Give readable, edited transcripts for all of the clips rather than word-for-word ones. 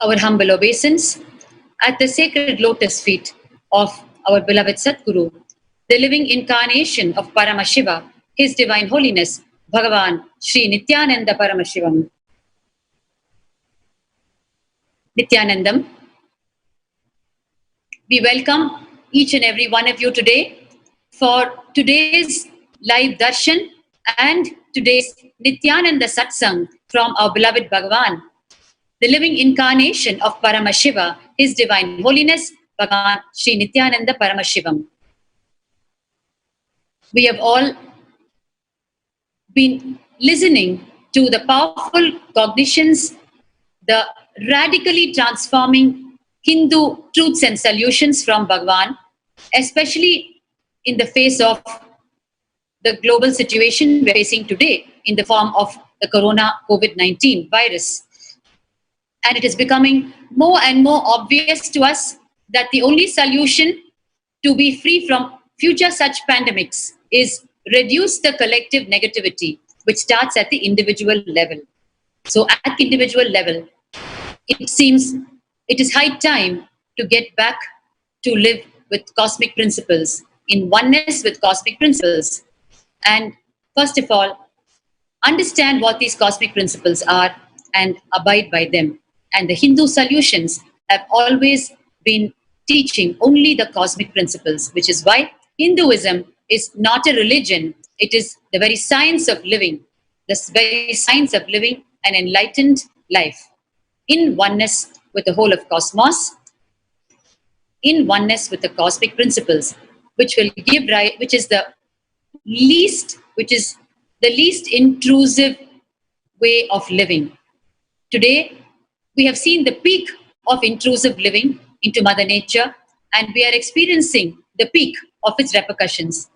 our humble obeisance at the sacred lotus feet of our beloved Satguru, the living incarnation of Paramashiva, His Divine Holiness, Bhagavan Sri Nithyananda Paramashivam. Nithyanandam. We welcome each and every one of you today for today's live darshan and today's Nithyananda Satsang from our beloved Bhagavan, the living incarnation of Paramashiva, His Divine Holiness, Bhagavan Sri Nithyananda Paramashivam. We have all been listening to the powerful cognitions, the radically transforming Hindu truths and solutions from Bhagavan, especially in the face of the global situation we're facing today in the form of the corona COVID-19 virus. And it is becoming more and more obvious to us that the only solution to be free from future such pandemics is reduce the collective negativity, which starts at the individual level. So at the individual level, it seems it is high time to get back to live with cosmic principles, in oneness with cosmic principles. And first of all, understand what these cosmic principles are and abide by them. And the Hindu solutions have always been teaching only the cosmic principles, which is why Hinduism is not a religion. It is the very science of living, the very science of living an enlightened life in oneness with the whole of cosmos, in oneness with the cosmic principles, which will give rise, which is the least intrusive way of living. Today, we have seen the peak of intrusive living into Mother Nature, and we are experiencing the peak of its repercussions.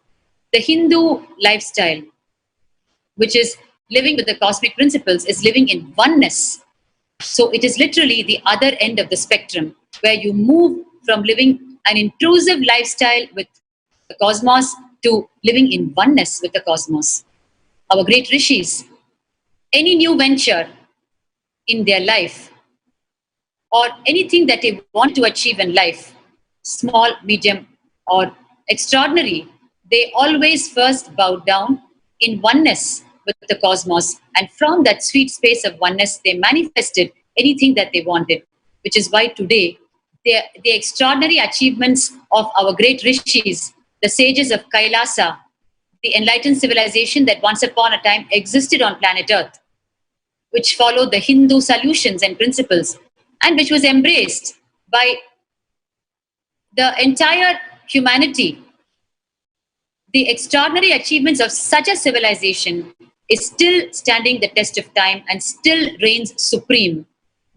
The Hindu lifestyle, which is living with the cosmic principles, is living in oneness. So it is literally the other end of the spectrum, where you move from living an intrusive lifestyle with the cosmos to living in oneness with the cosmos. Our great rishis, any new venture in their life or anything that they want to achieve in life, small, medium, or extraordinary, they always first bow down in oneness with the cosmos, and from that sweet space of oneness, they manifested anything that they wanted, which is why today, the extraordinary achievements of our great rishis, the sages of Kailasa, the enlightened civilization that once upon a time existed on planet Earth, which followed the Hindu solutions and principles, and which was embraced by the entire humanity. The extraordinary achievements of such a civilization is still standing the test of time and still reigns supreme,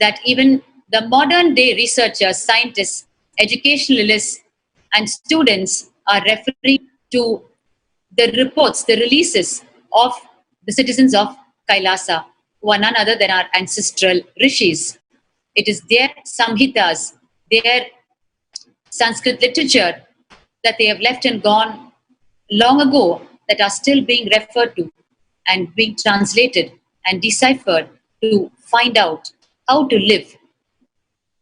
that even the modern day researchers, scientists, educationalists, and students are referring to the reports, the releases of the citizens of Kailasa, who are none other than our ancestral rishis. It is their samhitas, their Sanskrit literature that they have left and gone long ago that are still being referred to and being translated and deciphered to find out how to live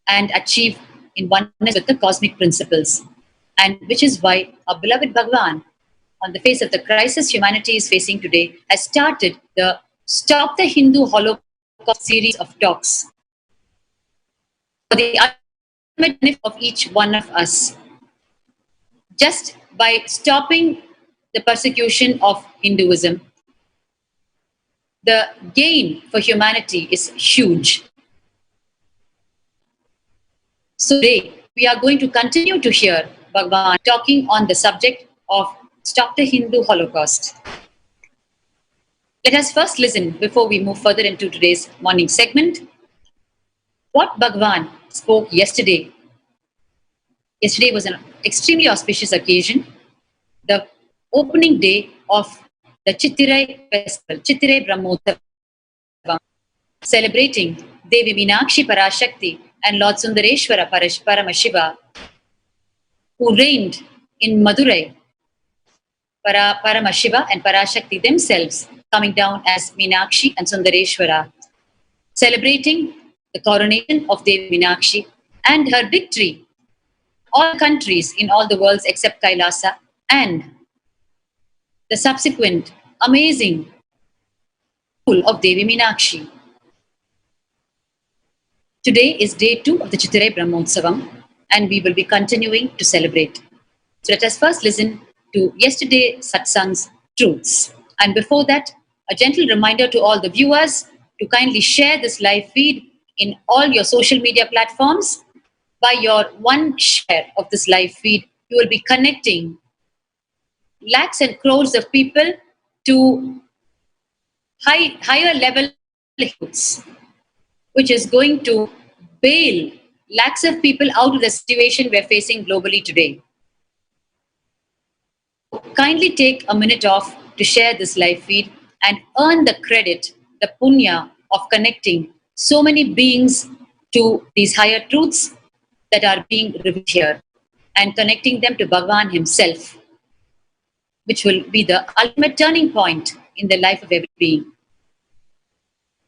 and achieve in oneness with the cosmic principles. And which is why our beloved Bhagavan, on the face of the crisis humanity is facing today, has started the Stop the Hindu Holocaust series of talks for the ultimate benefit of each one of us. Just by stopping the persecution of Hinduism, the gain for humanity is huge. So today, we are going to continue to hear Bhagavan talking on the subject of Stop the Hindu Holocaust. Let us first listen, before we move further into today's morning segment, what Bhagavan spoke yesterday. Yesterday was an extremely auspicious occasion, the opening day of the Chittirai festival, Chittirai Brahmotsavam, celebrating Devi Meenakshi Parashakti and Lord Sundareshwara Paramashiva, who reigned in Madurai. Paramashiva and Parashakti themselves coming down as Meenakshi and Sundareshwara, celebrating the coronation of Devi Meenakshi, and her victory, all countries in all the worlds except Kailasa, and the subsequent amazing rule of Devi Meenakshi. Today is day 2 of the Chittirai Brahmotsavam, and we will be continuing to celebrate. So let us first listen to yesterday's Satsang's truths. And before that, a gentle reminder to all the viewers to kindly share this live feed in all your social media platforms. By your one share of this live feed, you will be connecting lakhs and crores of people to higher level youths, which is going to bail lakhs of people out of the situation we're facing globally today. Kindly take a minute off to share this live feed and earn the credit, the punya of connecting so many beings to these higher truths that are being revealed here and connecting them to Bhagavan himself, which will be the ultimate turning point in the life of every being.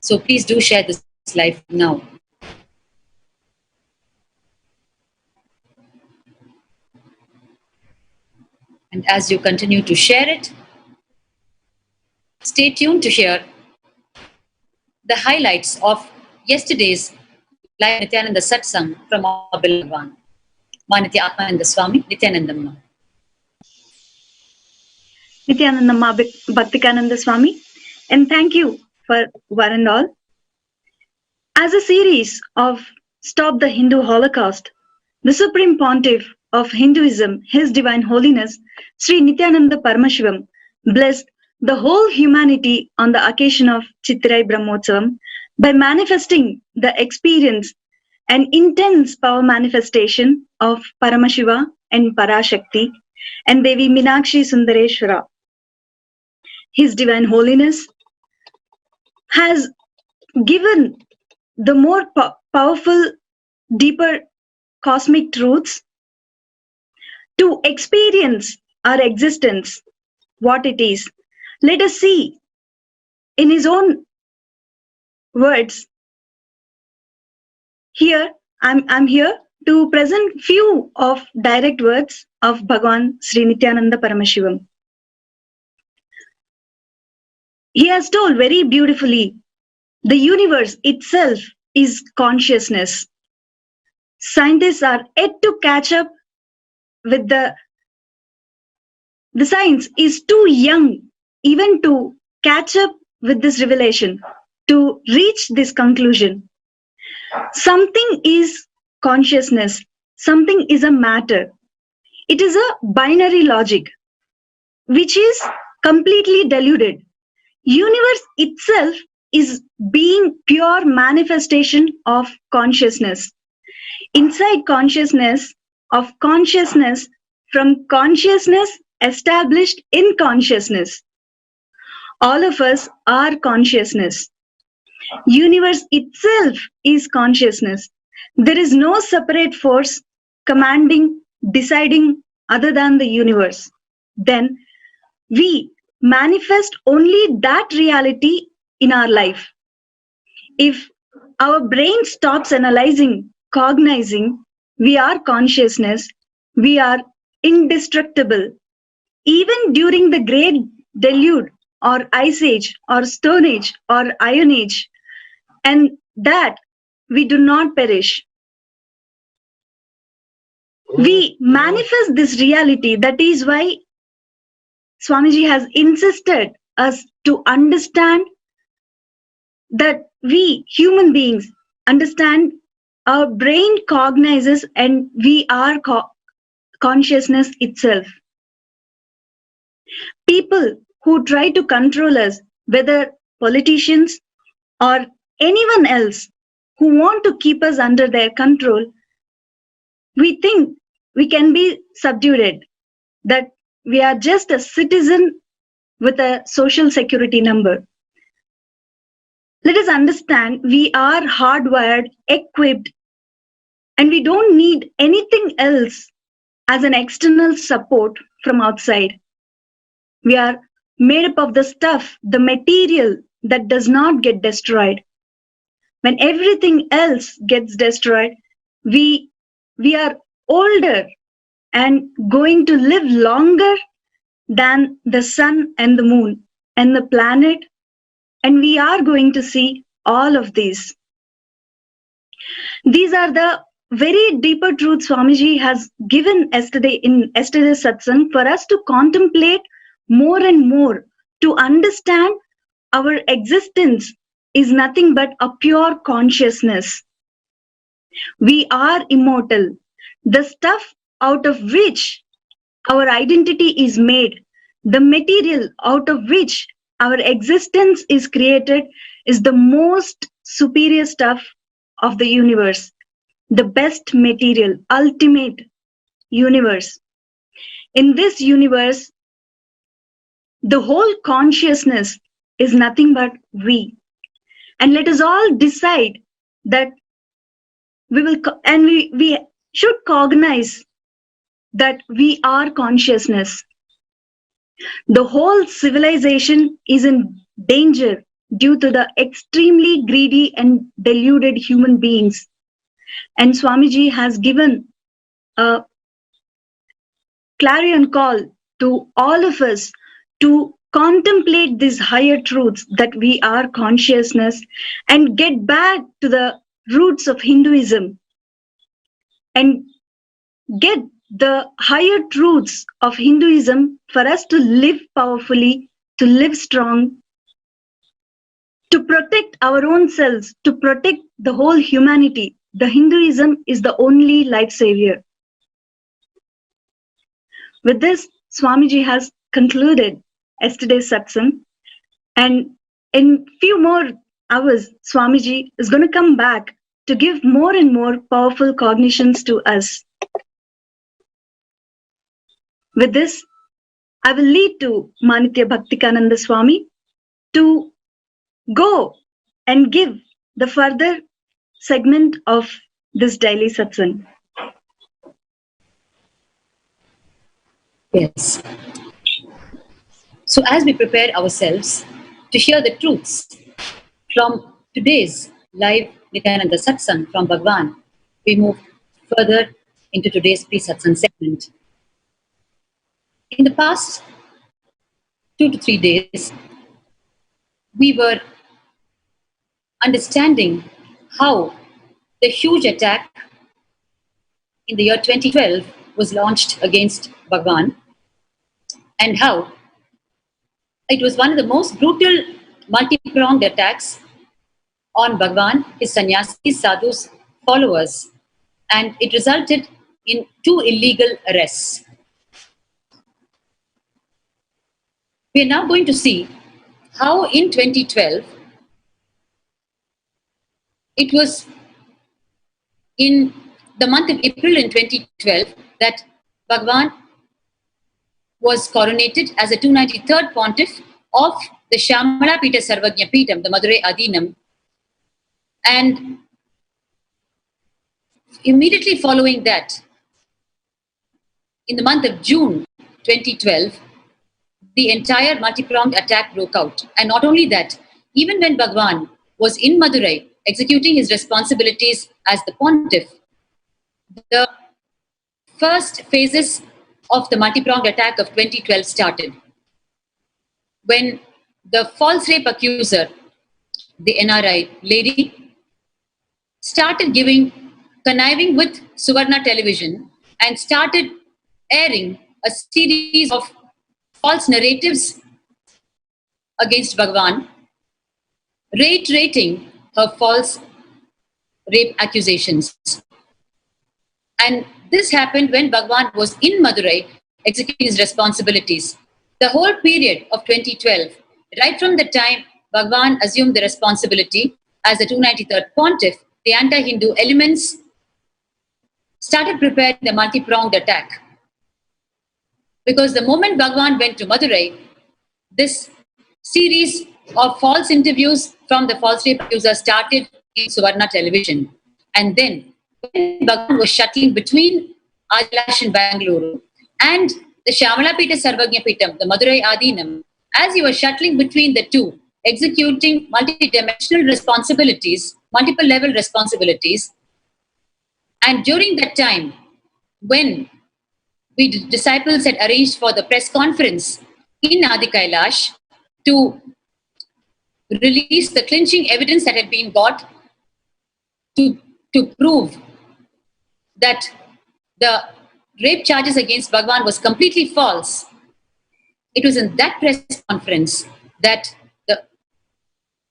So please do share this live now. And as you continue to share it, stay tuned to hear the highlights of yesterday's live Nithyananda Satsang from our beloved one, Manitya Atmananda Swami, Nithyanandamma. Nithyanandamma Bhaktikananda Swami, and thank you for one and all. As a series of Stop the Hindu Holocaust, the Supreme Pontiff of Hinduism, His Divine Holiness, Sri Nithyananda Paramashivam, blessed the whole humanity on the occasion of Chittirai Brahmotsavam by manifesting the experience and intense power manifestation of Paramashiva and Parashakti and Devi Meenakshi Sundareshwara. His Divine Holiness has given the more powerful, deeper cosmic truths to experience our existence, what it is. Let us see in his own words. Here, I'm here to present few of direct words of Bhagavan Sri Nithyananda Paramashivam. He has told very beautifully, the universe itself is consciousness. Scientists are yet to catch up with the science is too young even to catch up with this revelation, to reach this conclusion. Something is consciousness, something is a matter. It is a binary logic, which is completely deluded. Universe itself is being pure manifestation of consciousness. Inside consciousness, of consciousness, from consciousness established in consciousness. All of us are consciousness. Universe itself is consciousness. There is no separate force commanding, deciding other than the universe. Then we manifest only that reality in our life. If our brain stops analyzing, cognizing, we are consciousness, we are indestructible. Even during the great deluge or ice age or stone age or iron age, and that we do not perish. We manifest this reality. That is why Swamiji has insisted us to understand that we human beings understand our brain cognizes and we are consciousness itself. People who try to control us, whether politicians or anyone else who want to keep us under their control, we think we can be subdued, that we are just a citizen with a social security number. Let us understand we are hardwired, equipped, and we don't need anything else as an external support from outside. We are made up of the stuff, the material that does not get destroyed. when everything else gets destroyed, we are older and going to live longer than the sun and the moon and the planet, and we are going to see all of these. These are the very deeper truths Swamiji has given yesterday in yesterday's satsang for us to contemplate more and more, to understand our existence is nothing but a pure consciousness. We are immortal. The stuff out of which our identity is made, the material out of which our existence is created, is the most superior stuff of the universe, the best material, ultimate universe. In this universe, the whole consciousness is nothing but we. And let us all decide that we should cognize that we are consciousness. The whole civilization is in danger due to the extremely greedy and deluded human beings. And Swamiji has given a clarion call to all of us to contemplate these higher truths, that we are consciousness, and get back to the roots of Hinduism and get the higher truths of Hinduism for us to live powerfully, to live strong, to protect our own selves, to protect the whole humanity. The Hinduism is the only life savior. With this, Swamiji has concluded yesterday's satsang, and in few more hours, Swamiji is going to come back to give more and more powerful cognitions to us. With this, I will lead to Manitya Bhaktikananda Swami to go and give the further segment of this daily satsang. Yes. So as we prepare ourselves to hear the truths from today's live Nithyananda Satsang from Bhagwan, we move further into today's pre-satsang segment. In the past 2 to 3 days, we were understanding how the huge attack in the year 2012 was launched against Bhagwan, and how it was one of the most brutal multi-pronged attacks on Bhagwan, his sannyasis, sadhus, followers, and it resulted in 2 illegal arrests. We are now going to see how in 2012, it was in the month of April in 2012 that Bhagwan was coronated as the 293rd Pontiff of the Shyamala Pita Sarvajna Pitam, the Madurai Adinam. And immediately following that, in the month of June 2012, the entire multi-pronged attack broke out. And not only that, even when Bhagwan was in Madurai executing his responsibilities as the Pontiff, the first phases of the multi-pronged attack of 2012 started. When the false rape accuser, the NRI lady, started conniving with Suvarna television and started airing a series of false narratives against Bhagwan, reiterating her false rape accusations. And this happened when Bhagwan was in Madurai executing his responsibilities. The whole period of 2012, right from the time Bhagwan assumed the responsibility as the 293rd Pontiff, the anti-Hindu elements started preparing the multi-pronged attack. Because the moment Bhagwan went to Madurai, this series of false interviews from the false rape accuser started in Suvarna television. And then, when Bhagwan was shuttling between Kailasa and Bengaluru and the Shyamala Pita Sarvajna Pitam, the Madurai Adinam, as he was shuttling between the two, executing multidimensional responsibilities, multiple level responsibilities. And during that time, when we disciples had arranged for the press conference in Adi Kailash to release the clinching evidence that had been got to, to prove that the rape charges against Bhagwan was completely false. It was in that press conference that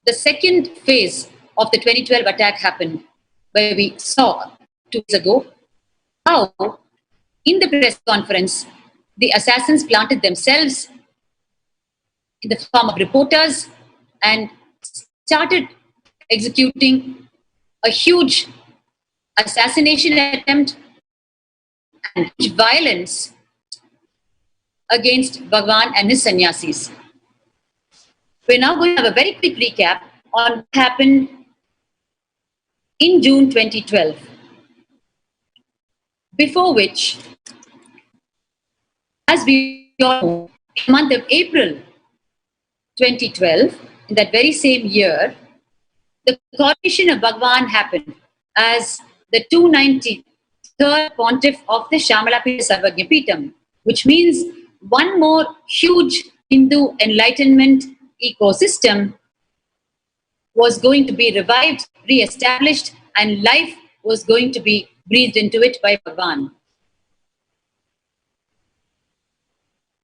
the second phase of the 2012 attack happened, where we saw 2 days ago how in the press conference the assassins planted themselves in the form of reporters and started executing a huge assassination attempt and violence against Bhagwan and his sannyasis. We're now going to have a very quick recap on what happened in June 2012. Before which, as we all know, in the month of April 2012, in that very same year, the coronation of Bhagwan happened as the 293rd Pontiff of the Shamalapita Sarvagya Peetham, which means one more huge Hindu enlightenment ecosystem was going to be revived, re-established, and life was going to be breathed into it by Bhagwan.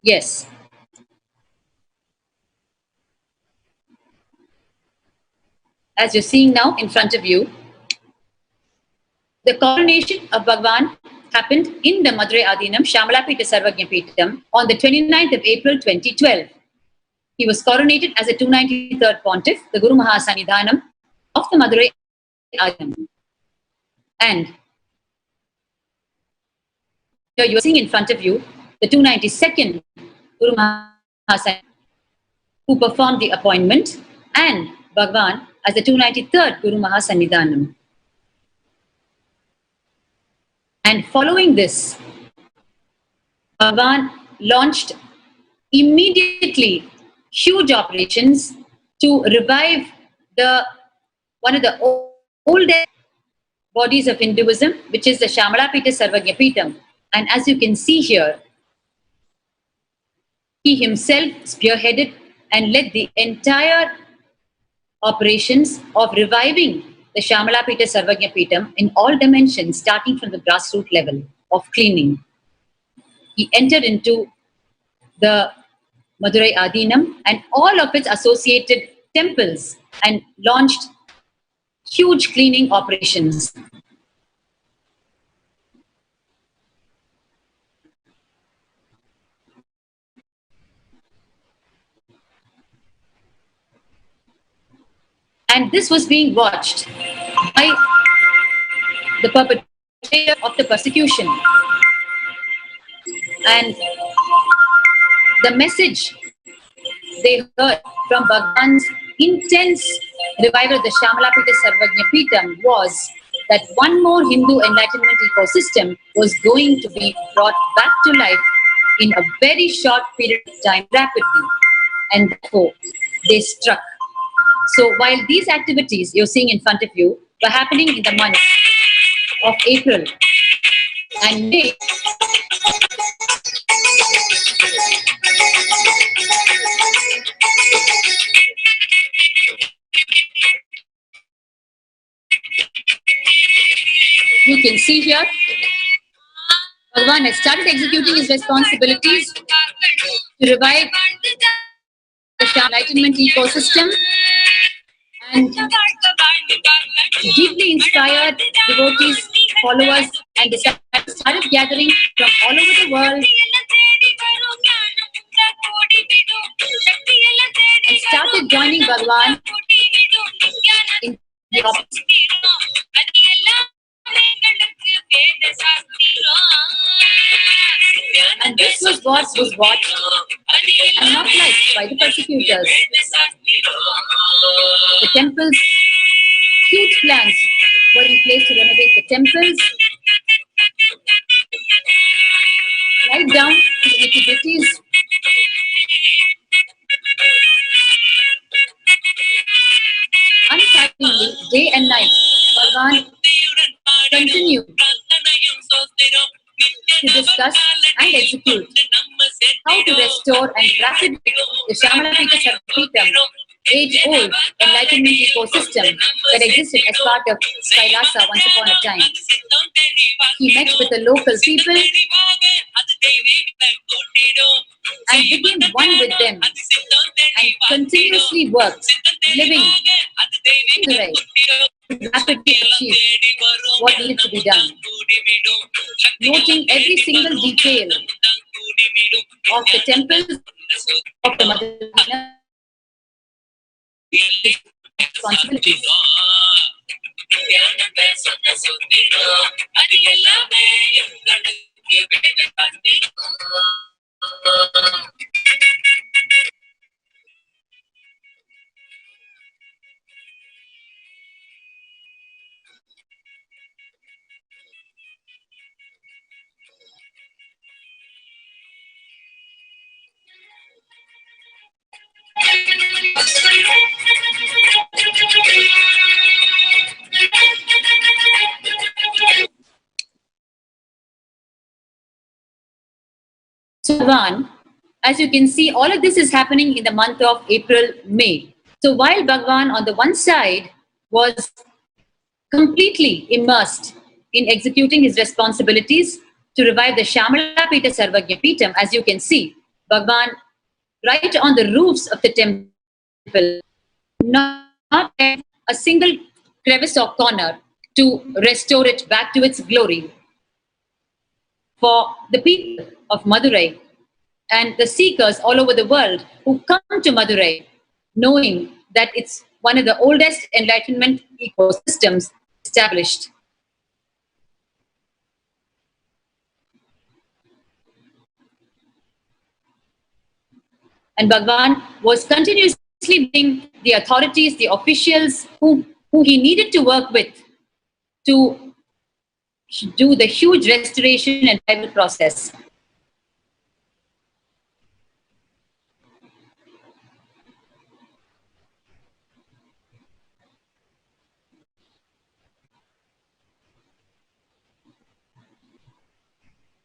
Yes. As you're seeing now in front of you, the coronation of Bhagwan happened in the Madurai Adinam Shamalapita Sarvagya Peetham on the 29th of April 2012. He was coronated as a 293rd Pontiff, the Guru Mahasannidhanam of the Madurai Adinam. And here you are seeing in front of you the 292nd Guru Mahasannidhanam who performed the appointment, and Bhagwan as the 293rd Guru Mahasannidhanam. And following this, Bhagwan launched immediately huge operations to revive one of the oldest bodies of Hinduism, which is the Shamalapita Sarvagya Peetham. And as you can see here, he himself spearheaded and led the entire operations of reviving the Shamalapita Sarvagya Peetham in all dimensions, starting from the grassroots level of cleaning. He entered into the Madurai Adinam and all of its associated temples and launched huge cleaning operations. And this was being watched by the perpetrator of the persecution. And the message they heard from Bhagwan's intense revival of the Shamalapita Sarvagya Peetham was that one more Hindu enlightenment ecosystem was going to be brought back to life in a very short period of time, rapidly. And therefore, they struck. So while these activities you're seeing in front of you were happening in the months of April and May, you can see here, Bhagwan has started executing his responsibilities to revive the enlightenment ecosystem and deeply inspired devotees, followers, and disciples started gathering from all over the world and started joining Bhagwan in the office. And this was what was watched and not liked by the persecutors. The temples, huge plans were in place to renovate the temples, right down to the nitty-gritties. Untiringly, day and night, Bhagavan continued to discuss and execute how to restore and rapidly the Shamalapita Sarvapitam, age-old enlightenment ecosystem that existed as part of Kailasa once upon a time. He met with the local people and became one with them and continuously worked, living in the right to rapidly achieve what needed to be done, noting every single detail of the temples of the Mother responsibilities. So, Bhagavan, as you can see, all of this is happening in the month of April, May. So, while Bhagavan on the one side was completely immersed in executing his responsibilities to revive the Shamalapita Sarvagya Peetam, as you can see, Bhagavan right on the roofs of the temple, not a single crevice or corner to restore it back to its glory. For the people of Madurai and the seekers all over the world who come to Madurai, knowing that it's one of the oldest enlightenment ecosystems established. And Bhagavan was continuously bringing the authorities, the officials who he needed to work with to do the huge restoration and revival process.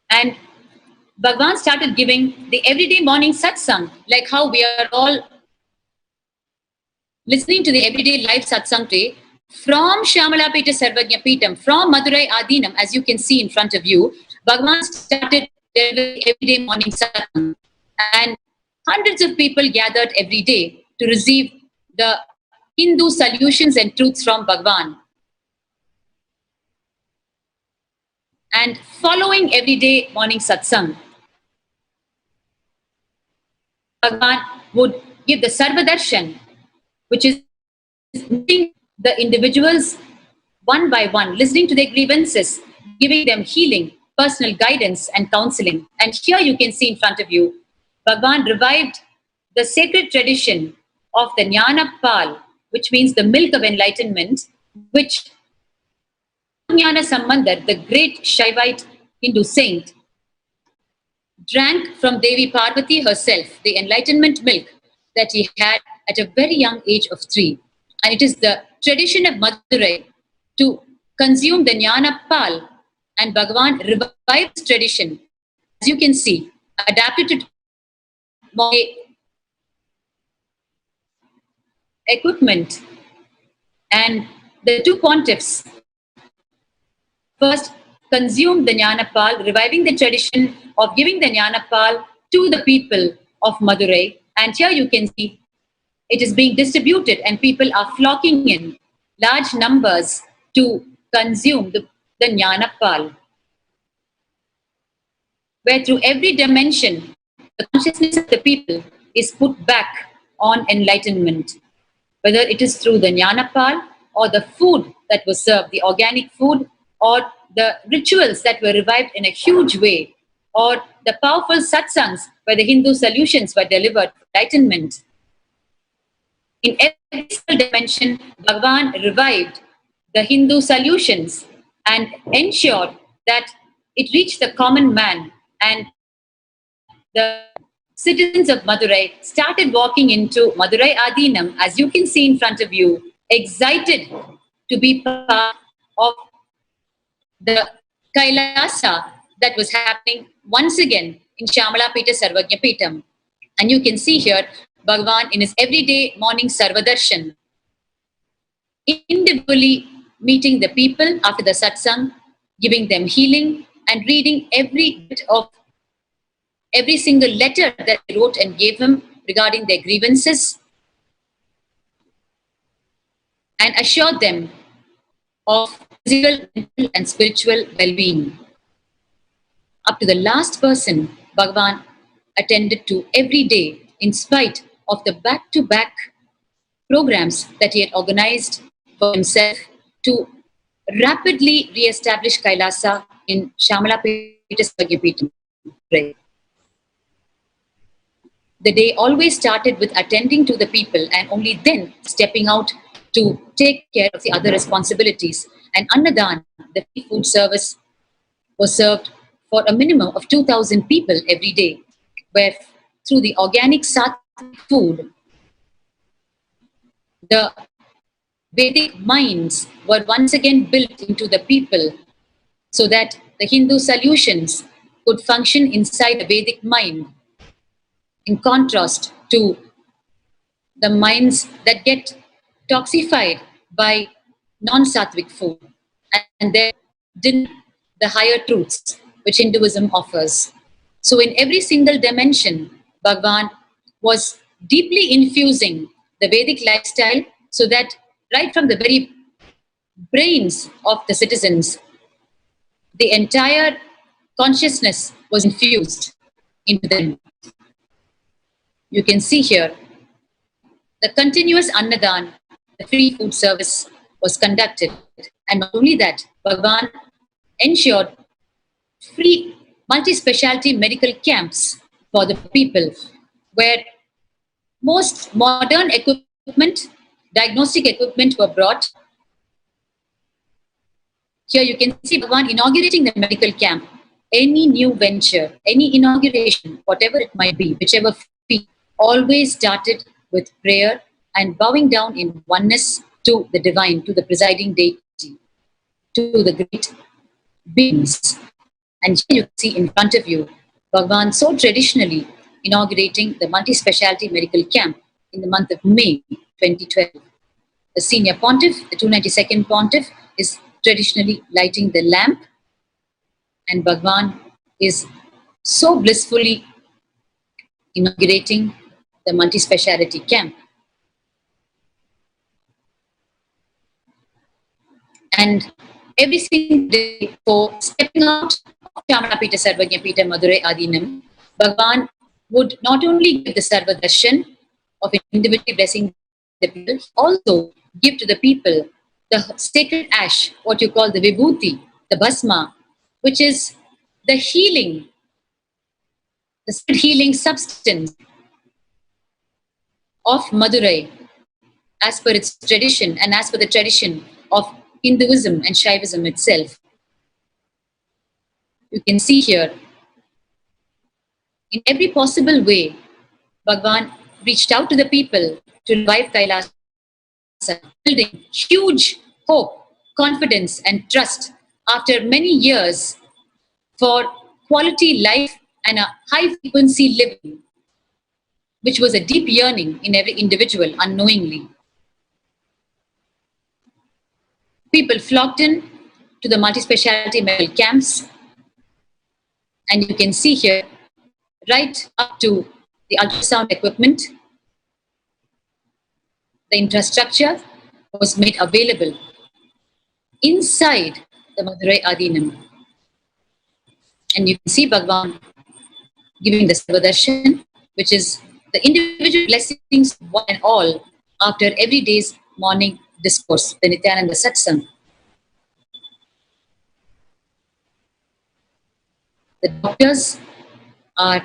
And Bhagavan started giving the everyday morning satsang, like how we are all listening to the everyday live satsang today, from Shamalapita Sarvagya Peetam, from Madurai Adinam, as you can see in front of you. Bhagavan started everyday morning satsang, and hundreds of people gathered every day to receive the Hindu solutions and truths from Bhagavan. And following everyday morning satsang, Bhagavan would give the Sarvadarshan, which is meeting the individuals one by one, listening to their grievances, giving them healing, personal guidance and counseling. And here you can see in front of you, Bhagavan revived the sacred tradition of the Jnana Pal, which means the milk of enlightenment, which Jnana Sambandar, the great Shaivite Hindu saint, drank from Devi Parvati herself, the enlightenment milk that he had at a very young age of 3. And it is the tradition of Madurai to consume the Jnana Pal, and Bhagavan revived this tradition, as you can see, adapted to equipment. And the two pontiffs first consumed the Jnana Pal, reviving the tradition of giving the Jnana Pal to the people of Madurai. And here you can see it is being distributed and people are flocking in large numbers to consume the Jnana Pal, where through every dimension, the consciousness of the people is put back on enlightenment, whether it is through the Jnana Pal or the food that was served, the organic food, or the rituals that were revived in a huge way, or the powerful satsangs where the Hindu solutions were delivered for enlightenment. In every single dimension, Bhagavan revived the Hindu solutions and ensured that it reached the common man, and the citizens of Madurai started walking into Madurai Adinam, as you can see in front of you, excited to be part of the Kailasa that was happening once again in Shamalapeta Sarvagya Peetam. And you can see here Bhagavan in his everyday morning Sarvadarshan, individually meeting the people after the satsang, giving them healing and reading every bit of every single letter that he wrote and gave him regarding their grievances, and assured them of physical, mental and spiritual well-being. Up to the last person, Bhagavan attended to every day in spite of the back-to-back programs that he had organized for himself to rapidly re-establish Kailasa in Shamalapeta Sarvagyapeetam. The day always started with attending to the people and only then stepping out to take care of the other responsibilities. And Annadan, the free food service, was served for a minimum of 2,000 people every day, where through the organic sattvic food, the Vedic minds were once again built into the people so that the Hindu solutions could function inside the Vedic mind, in contrast to the minds that get toxified by non-sattvic food and then deny the higher truths which Hinduism offers. So in every single dimension, Bhagavan was deeply infusing the Vedic lifestyle so that right from the very brains of the citizens, the entire consciousness was infused into them. You can see here the continuous Annadan, the free food service was conducted. And not only that, Bhagavan ensured free multi-specialty medical camps for the people where most modern equipment, diagnostic equipment were brought. Here you can see Bhagavan inaugurating the medical camp. Any new venture, any inauguration, whatever it might be, whichever feat, always started with prayer and bowing down in oneness to the divine, to the presiding deity, to the great beings. And here you see in front of you, Bhagavan so traditionally inaugurating the multi-specialty medical camp in the month of May 2012. The senior Pontiff, the 292nd Pontiff, is traditionally lighting the lamp, and Bhagavan is so blissfully inaugurating the multi-speciality camp. And every single day for stepping out of Shamalapeta Sarvagyapeeta Madurai Adinam, Bhagavan would not only give the Sarva Darshan of individually blessing the people, also give to the people the sacred ash, what you call the vibhuti, the bhasma, which is the healing, the healing substance of Madurai as per its tradition and as per the tradition of Hinduism and Shaivism itself. You can see here, in every possible way, Bhagavan reached out to the people to revive Kailasa, building huge hope, confidence and trust after many years for quality life and a high frequency living, which was a deep yearning in every individual unknowingly. People flocked in to the multi-speciality medical camps, and you can see here right up to the ultrasound equipment. The infrastructure was made available inside the Madurai Adinam. And you can see Bhagavan giving the Sarvadarshan, which is the individual blessings one and all after every day's morning discourse, the Nithyananda Satsang. The doctors are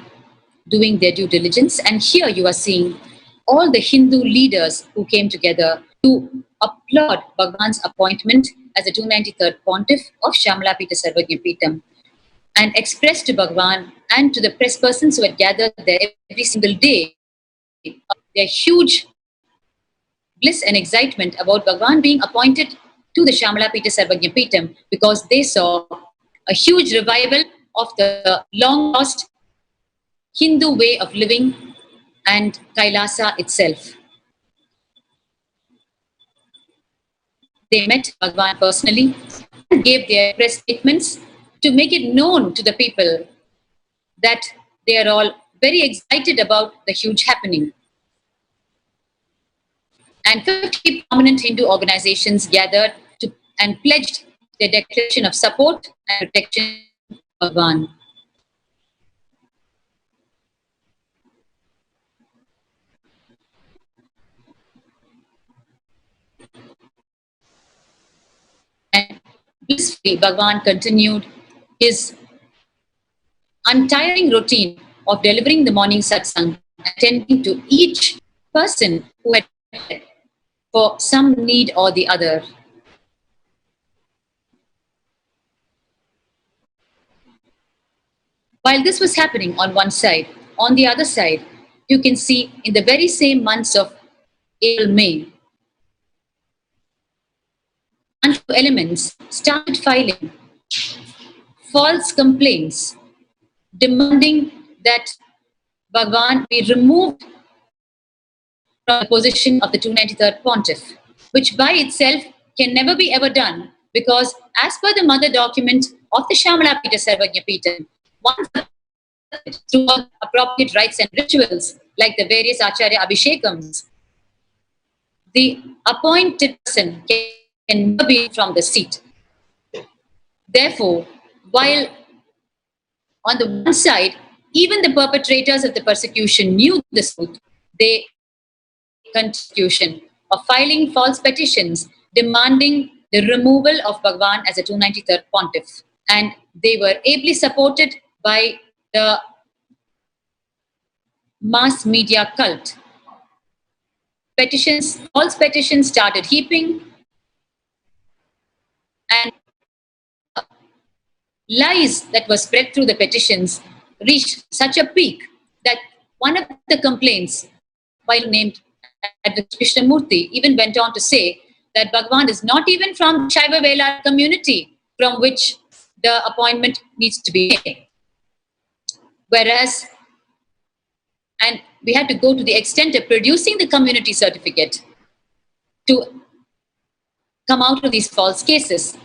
doing their due diligence, and here you are seeing all the Hindu leaders who came together to applaud Bhagavan's appointment as the 293rd Pontiff of Shamalapeta Sarvagyapeetam and express to Bhagavan and to the press persons who had gathered there every single day their huge bliss and excitement about Bhagavan being appointed to the Shamalapita Sarvajna Peetham because they saw a huge revival of the long lost Hindu way of living and Kailasa itself. They met Bhagwan personally and gave their press statements to make it known to the people that they are all very excited about the huge happening. And 50 prominent Hindu organizations gathered and pledged their declaration of support and protection of Bhagwan. And blissfully, Bhagwan continued his untiring routine of delivering the morning satsang, attending to each person who had for some need or the other. While this was happening on one side, on the other side, you can see in the very same months of April, May, untrue elements started filing false complaints demanding that Bhagwan be removed from the position of the 293rd Pontiff, which by itself can never be ever done because as per the mother document of the Shamalapita Sarvajna Peetham, once through appropriate rites and rituals like the various Acharya Abhishekams, the appointed person can never be from the seat. Therefore, while on the one side, even the perpetrators of the persecution knew this truth, they continued of filing false petitions demanding the removal of Bhagwan as a 293rd Pontiff. And they were ably supported by the mass media cult. False petitions started heaping, and lies that were spread through the petitions reached such a peak that one of the complaints, while named Advocate Krishnamurti, even went on to say that Bhagwan is not even from Shaiva Vela community from which the appointment needs to be made. Whereas, and we had to go to the extent of producing the community certificate to come out of these false cases.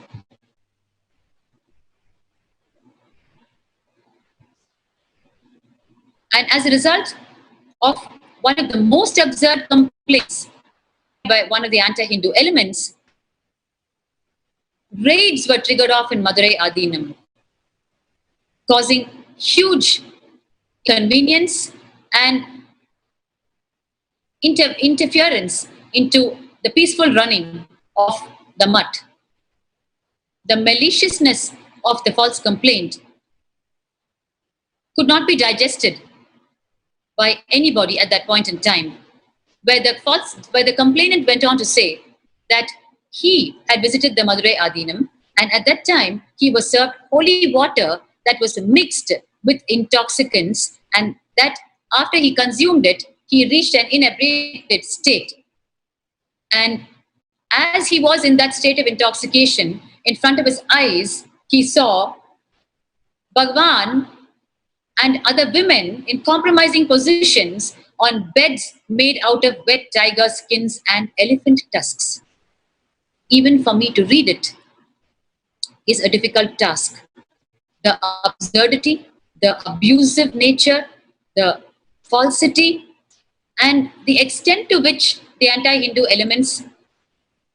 And as a result of one of the most absurd complaints by one of the anti-Hindu elements, raids were triggered off in Madurai Adinam, causing huge convenience and interference into the peaceful running of the mutt. The maliciousness of the false complaint could not be digested by anybody at that point in time, where the complainant went on to say that he had visited the Madurai Adinam, and at that time he was served holy water that was mixed with intoxicants, and that after he consumed it, he reached an inebriated state. And as he was in that state of intoxication, in front of his eyes, he saw Bhagwan and other women in compromising positions on beds made out of wet tiger skins and elephant tusks. Even for me to read it is a difficult task. The absurdity, the abusive nature, the falsity, and the extent to which the anti-Hindu elements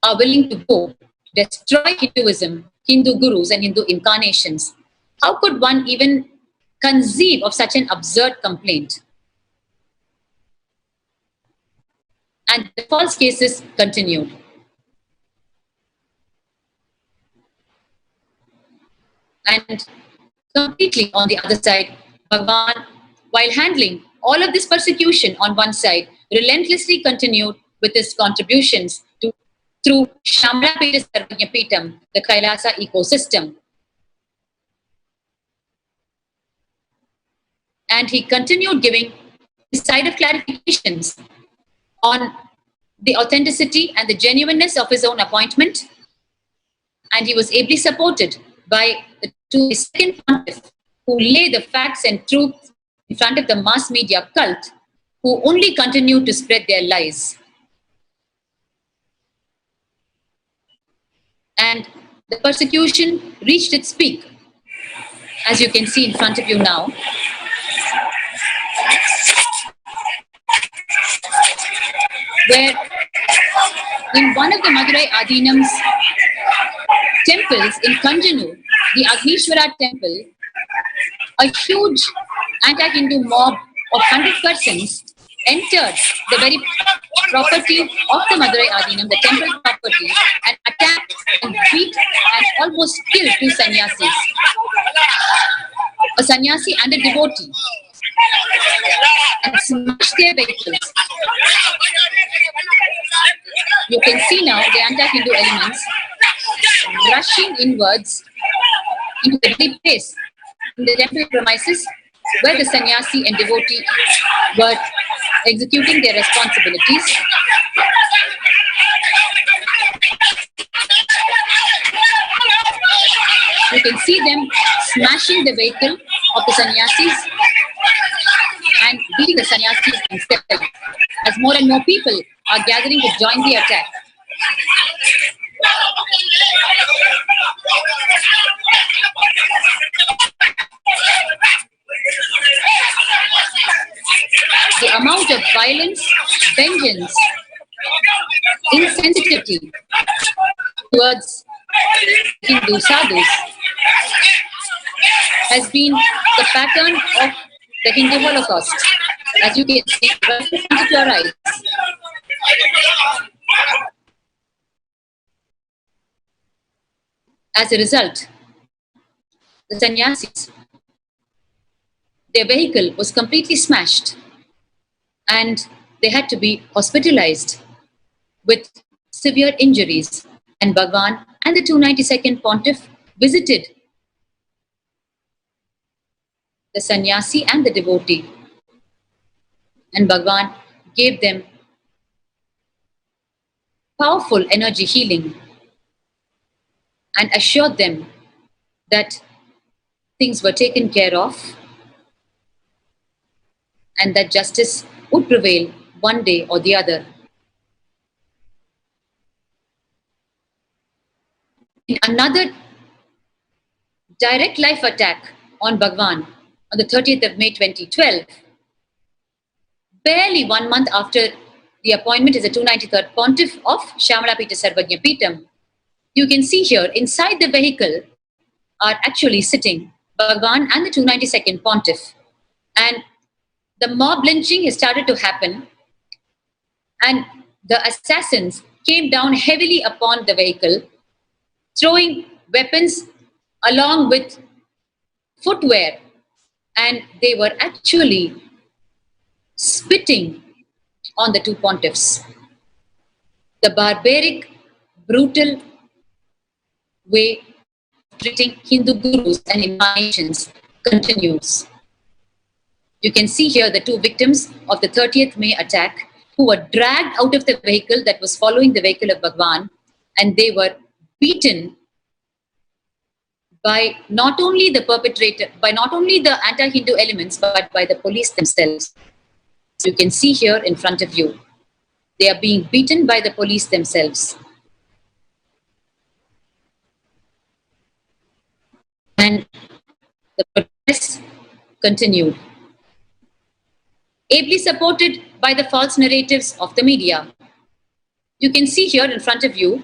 are willing to go to destroy Hinduism, Hindu gurus, and Hindu incarnations. How could one even conceive of such an absurd complaint? And the false cases continued. And completely on the other side, Bhagwan, while handling all of this persecution on one side, relentlessly continued with his contributions through Shamalapita Sarvajna Peetham, the Kailasa ecosystem. And he continued giving his side of clarifications on the authenticity and the genuineness of his own appointment, and he was ably supported by the second Pontiff, who lay the facts and truth in front of the mass media cult, who only continued to spread their lies. And the persecution reached its peak, as you can see in front of you now. Where in one of the Madurai Adinam's temples in Kanjanu, the Agnishwara temple, a huge anti-Hindu mob of 100 persons entered the very property of the Madurai Adinam, the temple property, and attacked and beat and almost killed two sannyasis, a sannyasi and a devotee, and smashed their vehicles. You can see now the anti-Hindu elements rushing inwards into the very place in the temple premises where the sannyasi and devotee were executing their responsibilities. You can see them smashing the vehicle of the sannyasis and beating the sannyasis themselves, as more and more people are gathering to join the attack. The amount of violence, vengeance, insensitivity towards Hindu sadhus has been the pattern of the Hindu Holocaust, as you can see right in front of your eyes. As a result, the sannyasis, their vehicle was completely smashed and they had to be hospitalized with severe injuries. And Bhagwan and the 292nd Pontiff visited the sannyasi and the devotee. And Bhagwan gave them powerful energy healing and assured them that things were taken care of and that justice would prevail one day or the other. In another direct life attack on Bhagwan on the 30th of May 2012, barely 1 month after the appointment as the 293rd Pontiff of Shamalapita Sarvajna Peetham, you can see here inside the vehicle are actually sitting Bhagwan and the 292nd Pontiff. And the mob lynching has started to happen, and the assassins came down heavily upon the vehicle, throwing weapons along with footwear, and they were actually spitting on the two pontiffs. The barbaric, brutal way of treating Hindu gurus and incarnations continues. You can see here the two victims of the 30th May attack who were dragged out of the vehicle that was following the vehicle of Bhagwan, and they were beaten by not only the perpetrator, by not only the anti-Hindu elements, but by the police themselves. You can see here in front of you, they are being beaten by the police themselves. And the protest continued. Ably supported by the false narratives of the media. You can see here in front of you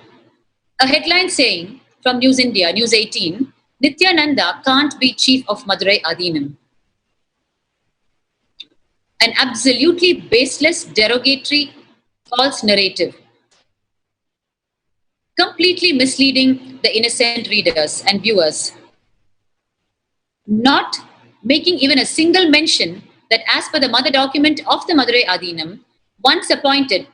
a headline saying from News India, News 18, Nithyananda can't be chief of Madurai Adinam. An absolutely baseless, derogatory, false narrative. Completely misleading the innocent readers and viewers. Not making even a single mention that as per the mother document of the Madurai Adinam, once appointed,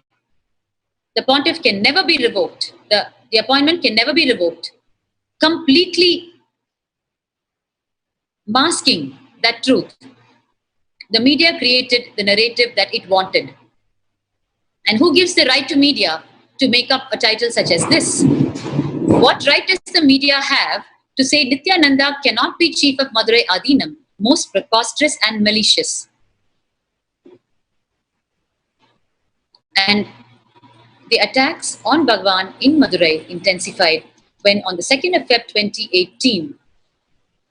the pontiff can never be revoked. The appointment can never be revoked. Completely masking that truth. The media created the narrative that it wanted. And who gives the right to media to make up a title such as this? what right does the media have to say Nithyananda cannot be chief of Madurai Adinam? Most preposterous and malicious. And the attacks on Bhagwan in Madurai intensified when on the 2nd of Feb 2018,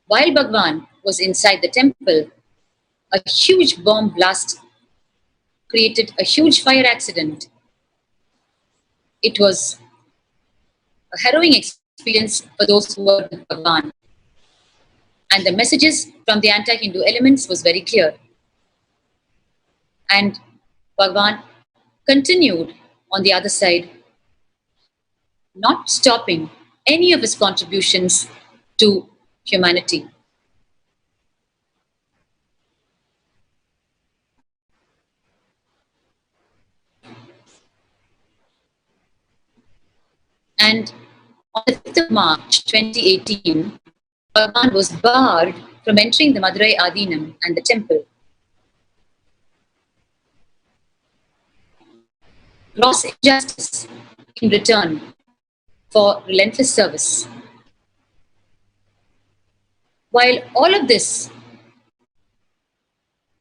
while Bhagwan was inside the temple, a huge bomb blast created a huge fire accident. It was a harrowing experience for those who were with Bhagwan. And the messages from the anti-Hindu elements was very clear. And Bhagwan continued on the other side, not stopping any of his contributions to humanity. And on the 5th of March 2018, Bhagwan was barred from entering the Madurai Adinam and the temple. Gross injustice in return for relentless service. While all of this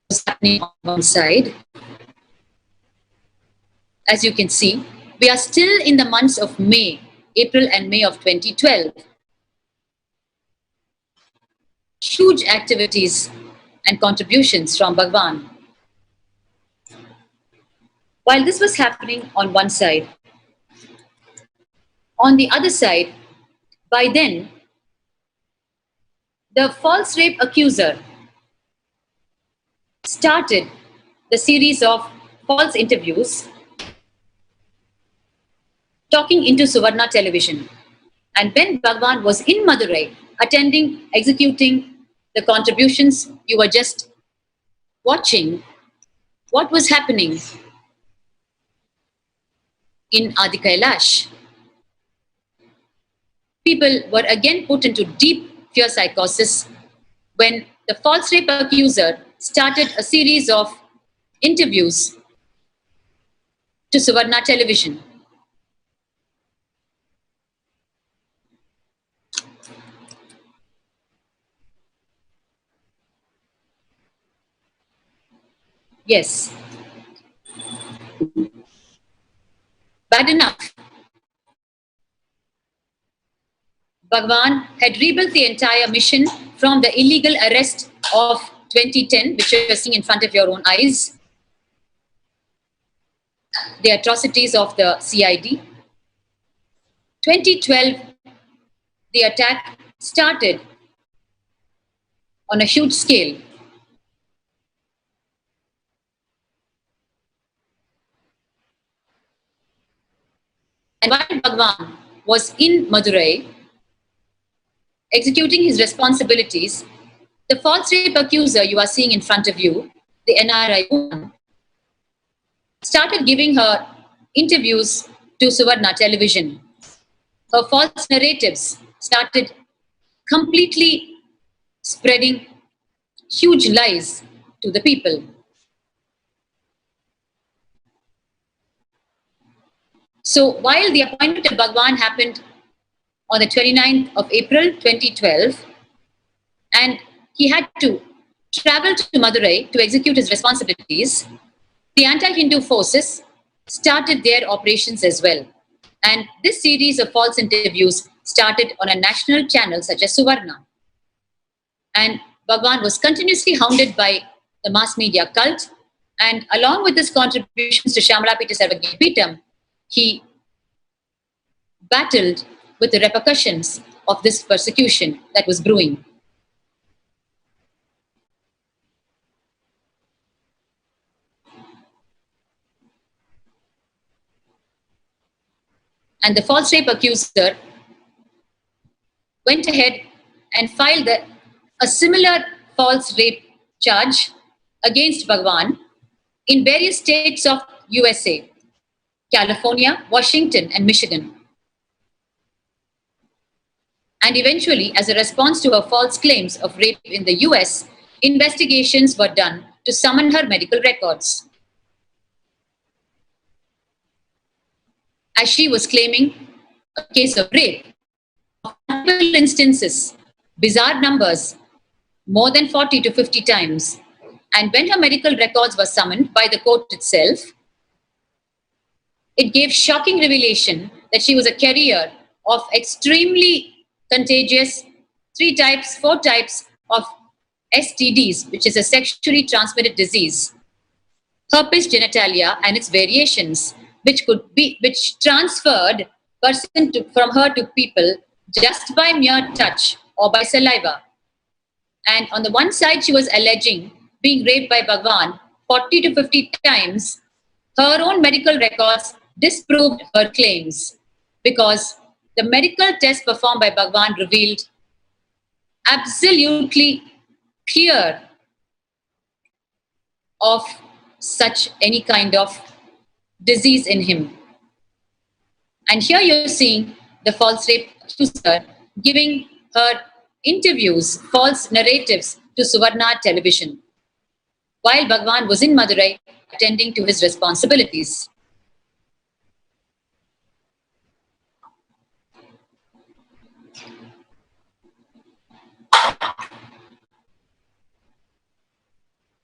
was happening on one side, as you can see, we are still in the months of April and May of 2012. Huge activities and contributions from Bhagwan. While this was happening on one side, on the other side, by then, the false rape accuser started the series of false interviews talking into Suvarna television. And when Bhagwan was in Madurai, attending, executing the contributions, you were just watching what was happening in Adi Kailash. People were again put into deep fear psychosis when the false rape accuser started a series of interviews to Suvarna television. Yes. Bad enough. Bhagwan had rebuilt the entire mission from the illegal arrest of 2010, which you are seeing in front of your own eyes, the atrocities of the CID. 2012, the attack started on a huge scale. And while Bhagwan was in Madurai, executing his responsibilities, the false rape accuser you are seeing in front of you, the NRI woman, started giving her interviews to Suvarna television. Her false narratives started completely spreading huge lies to the people. So while the appointment of Bhagwan happened on the 29th of April 2012, and he had to travel to Madurai to execute his responsibilities, the anti-Hindu forces started their operations as well. And this series of false interviews started on a national channel such as Suvarna. And Bhagwan was continuously hounded by the mass media cult, and along with his contributions to Shamalapita Sarvagya Peetam, he battled with the repercussions of this persecution that was brewing. And the false rape accuser went ahead and filed a similar false rape charge against Bhagwan in various states of USA, California, Washington, and Michigan. And eventually, as a response to her false claims of rape in the US, investigations were done to summon her medical records. As she was claiming a case of rape multiple instances, bizarre numbers, more than 40 to 50 times. And when her medical records were summoned by the court itself, it gave shocking revelation that she was a carrier of extremely contagious 4 types of STDs, which is a sexually transmitted disease, herpes genitalia and its variations, which transferred from her to people just by mere touch or by saliva. And on the one side, she was alleging being raped by Bhagwan 40 to 50 times. Her own medical records disproved her claims because the medical test performed by Bhagwan revealed absolutely clear of such any kind of disease in him. And here you're seeing the false rape accuser giving her interviews, false narratives to Suvarna television, while Bhagwan was in Madurai attending to his responsibilities.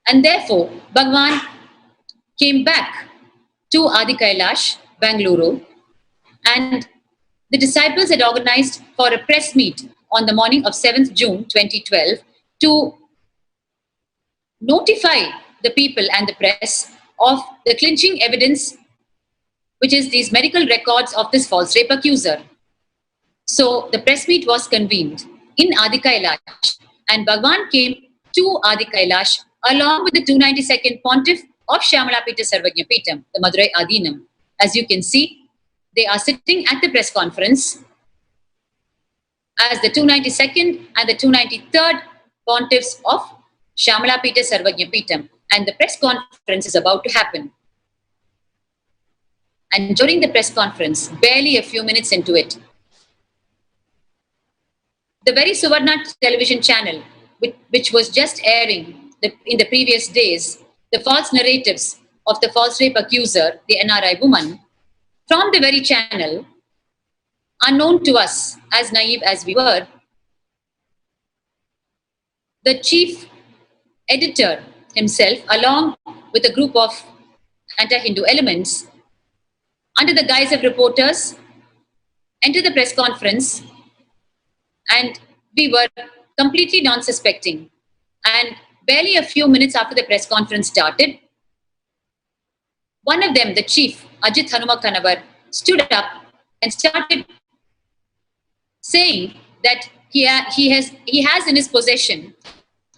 And therefore, Bhagwan came back to Adi Kailash, Bengaluru, and the disciples had organized for a press meet on the morning of 7th June 2012 to notify the people and the press of the clinching evidence, which is these medical records of this false rape accuser. So the press meet was convened in Adi Kailash, and Bhagwan came to Adi Kailash along with the 292nd Pontiff of Shyamalapita Sarvajna Peetham, the Madurai Adinam. As you can see, they are sitting at the press conference as the 292nd and the 293rd Pontiffs of Shyamalapita Sarvajna Peetham, and the press conference is about to happen. And during the press conference, barely a few minutes into it, the very Suvarna television channel, which was just airing in the previous days, the false narratives of the false rape accuser, the NRI woman, from the very channel, unknown to us, as naive as we were, the chief editor himself, along with a group of anti-Hindu elements, under the guise of reporters, entered the press conference, and we were completely non-suspecting. And barely a few minutes after the press conference started, one of them, the chief, Ajit Hanuma Kanavar, stood up and started saying that he has in his possession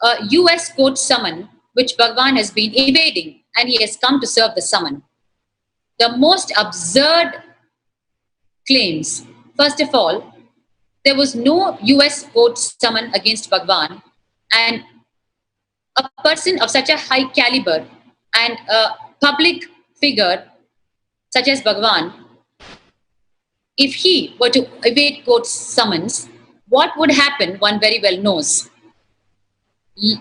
a US court summon which Bhagwan has been evading, and he has come to serve the summon. The most absurd claims. First of all, there was no US court summon against Bhagwan, and a person of such a high caliber and a public figure such as Bhagwan, if he were to evade court summons, what would happen one very well knows.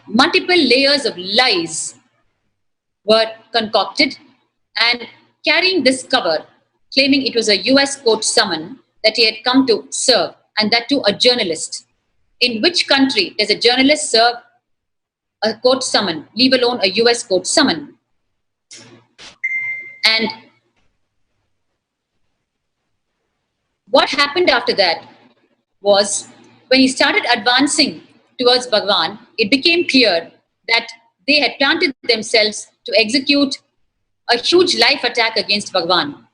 Multiple layers of lies were concocted, and carrying this cover, claiming it was a US court summon that he had come to serve, and that to a journalist. In which country does a journalist serve a court summon, leave alone a US court summon? And what happened after that was, when he started advancing towards Bhagwan, it became clear that they had planted themselves to execute a huge life attack against Bhagwan.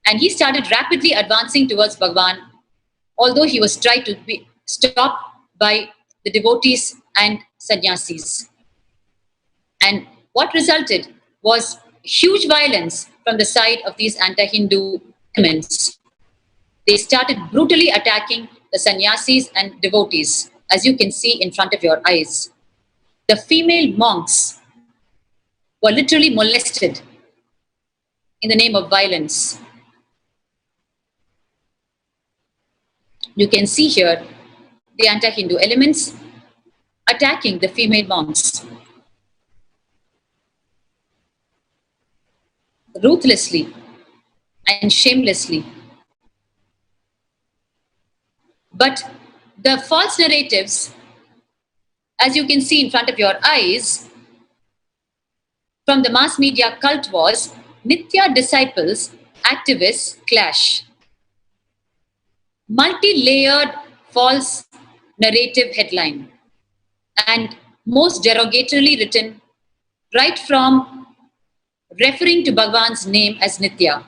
And he started rapidly advancing towards Bhagwan, although he was tried to be stopped by the devotees and sannyasis. And what resulted was huge violence from the side of these anti-Hindu elements. They started brutally attacking the sannyasis and devotees, as you can see in front of your eyes. The female monks were literally molested in the name of violence. You can see here the anti-Hindu elements attacking the female monks ruthlessly and shamelessly. But the false narratives, as you can see in front of your eyes, from the mass media cult was Nithya disciples, activists clash. Multi-layered false narrative headline, and most derogatorily written, right from referring to Bhagwan's name as Nitya.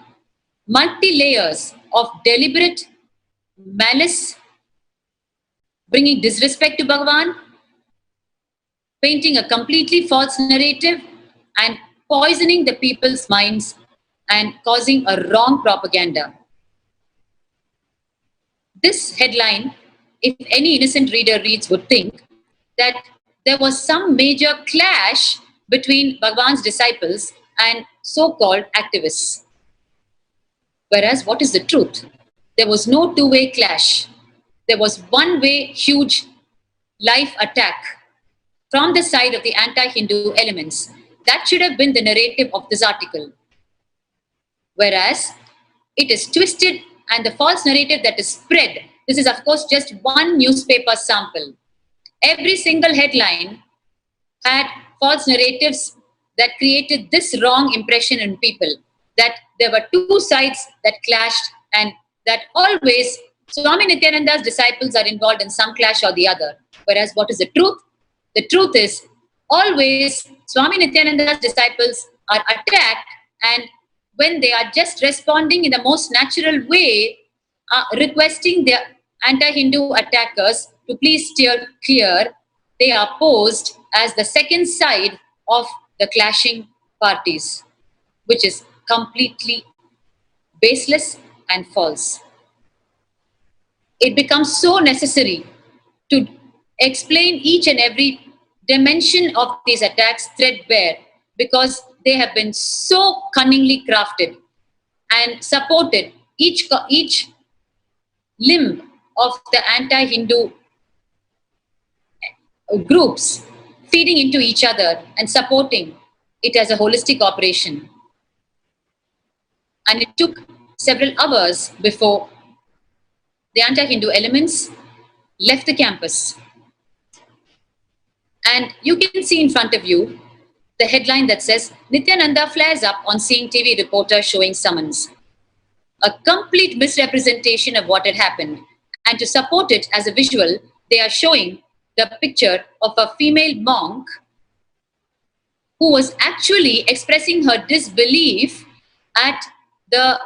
Multi-layers of deliberate malice, bringing disrespect to Bhagwan, painting a completely false narrative, and poisoning the people's minds and causing a wrong propaganda. This headline, if any innocent reader reads, would think that there was some major clash between Bhagwan's disciples and so-called activists. Whereas, what is the truth? There was no two-way clash. There was one-way huge life attack from the side of the anti-Hindu elements. That should have been the narrative of this article. Whereas, it is twisted, and the false narrative that is spread, this is of course just one newspaper sample. Every single headline had false narratives that created this wrong impression in people, that there were two sides that clashed, and that always Swami Nithyananda's disciples are involved in some clash or the other. Whereas what is the truth? The truth is always Swami Nithyananda's disciples are attacked, and when they are just responding in the most natural way, requesting their anti-Hindu attackers to please steer clear, they are posed as the second side of the clashing parties, which is completely baseless and false. It becomes so necessary to explain each and every dimension of these attacks threadbare, because they have been so cunningly crafted and supported, each limb of the anti-Hindu groups feeding into each other and supporting it as a holistic operation. And it took several hours before the anti-Hindu elements left the campus. And you can see in front of you the headline that says, Nithyananda flares up on seeing TV reporter showing summons. A complete misrepresentation of what had happened. And to support it as a visual, they are showing the picture of a female monk who was actually expressing her disbelief at the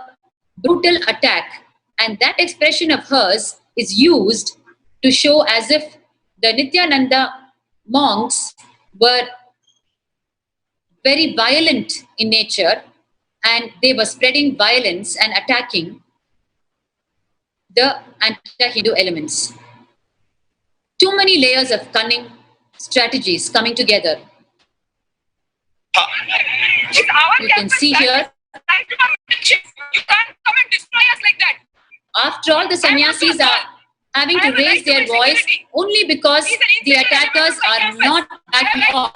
brutal attack. And that expression of hers is used to show as if the Nithyananda monks were very violent in nature, and they were spreading violence and attacking the anti-Hindu elements. Too many layers of cunning strategies coming together. You can see here. You can't come and destroy us like that. After all, the sannyasis are having to raise their voice only because the attackers are not backing off.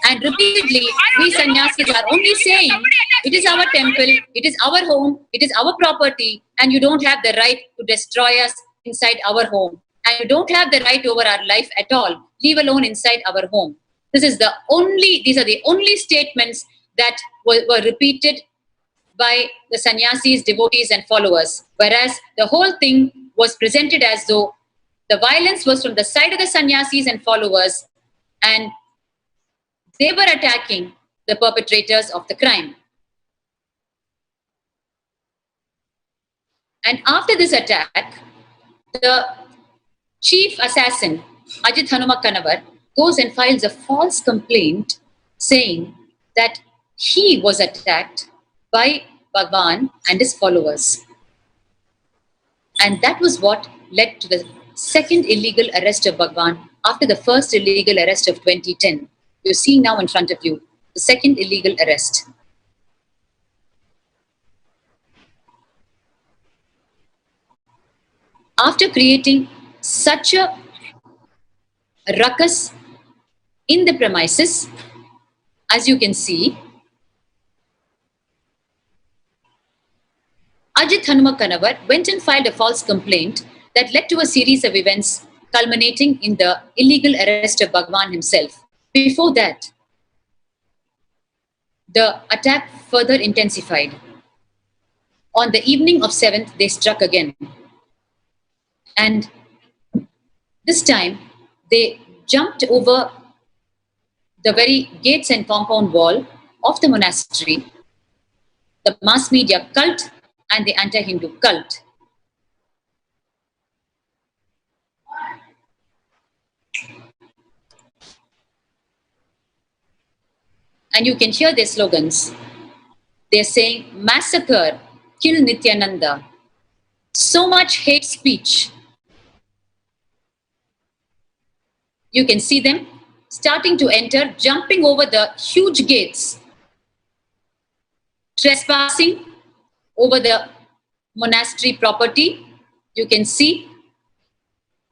And repeatedly, we sannyasis are only saying, it is our temple, it is our home, it is our property, and you don't have the right to destroy us inside our home. And you don't have the right over our life at all, leave alone inside our home. These are the only statements that were repeated by the sannyasis, devotees, and followers. Whereas the whole thing was presented as though the violence was from the side of the sannyasis and followers, and they were attacking the perpetrators of the crime. And after this attack, the chief assassin, Ajit Hanumakkanavar, goes and files a false complaint saying that he was attacked by Bhagwan and his followers. And that was what led to the second illegal arrest of Bhagwan after the first illegal arrest of 2010. You're seeing now in front of you the second illegal arrest. After creating such a ruckus in the premises, as you can see, Ajit Hanumakkanavar went and filed a false complaint that led to a series of events culminating in the illegal arrest of Bhagwan himself. Before that, the attack further intensified. On the evening of 7th, they struck again. And this time, they jumped over the very gates and compound wall of the monastery, the mass media cult and the anti-Hindu cult. And you can hear their slogans. They're saying, massacre, kill Nithyananda. So much hate speech. You can see them starting to enter, jumping over the huge gates, trespassing over the monastery property. You can see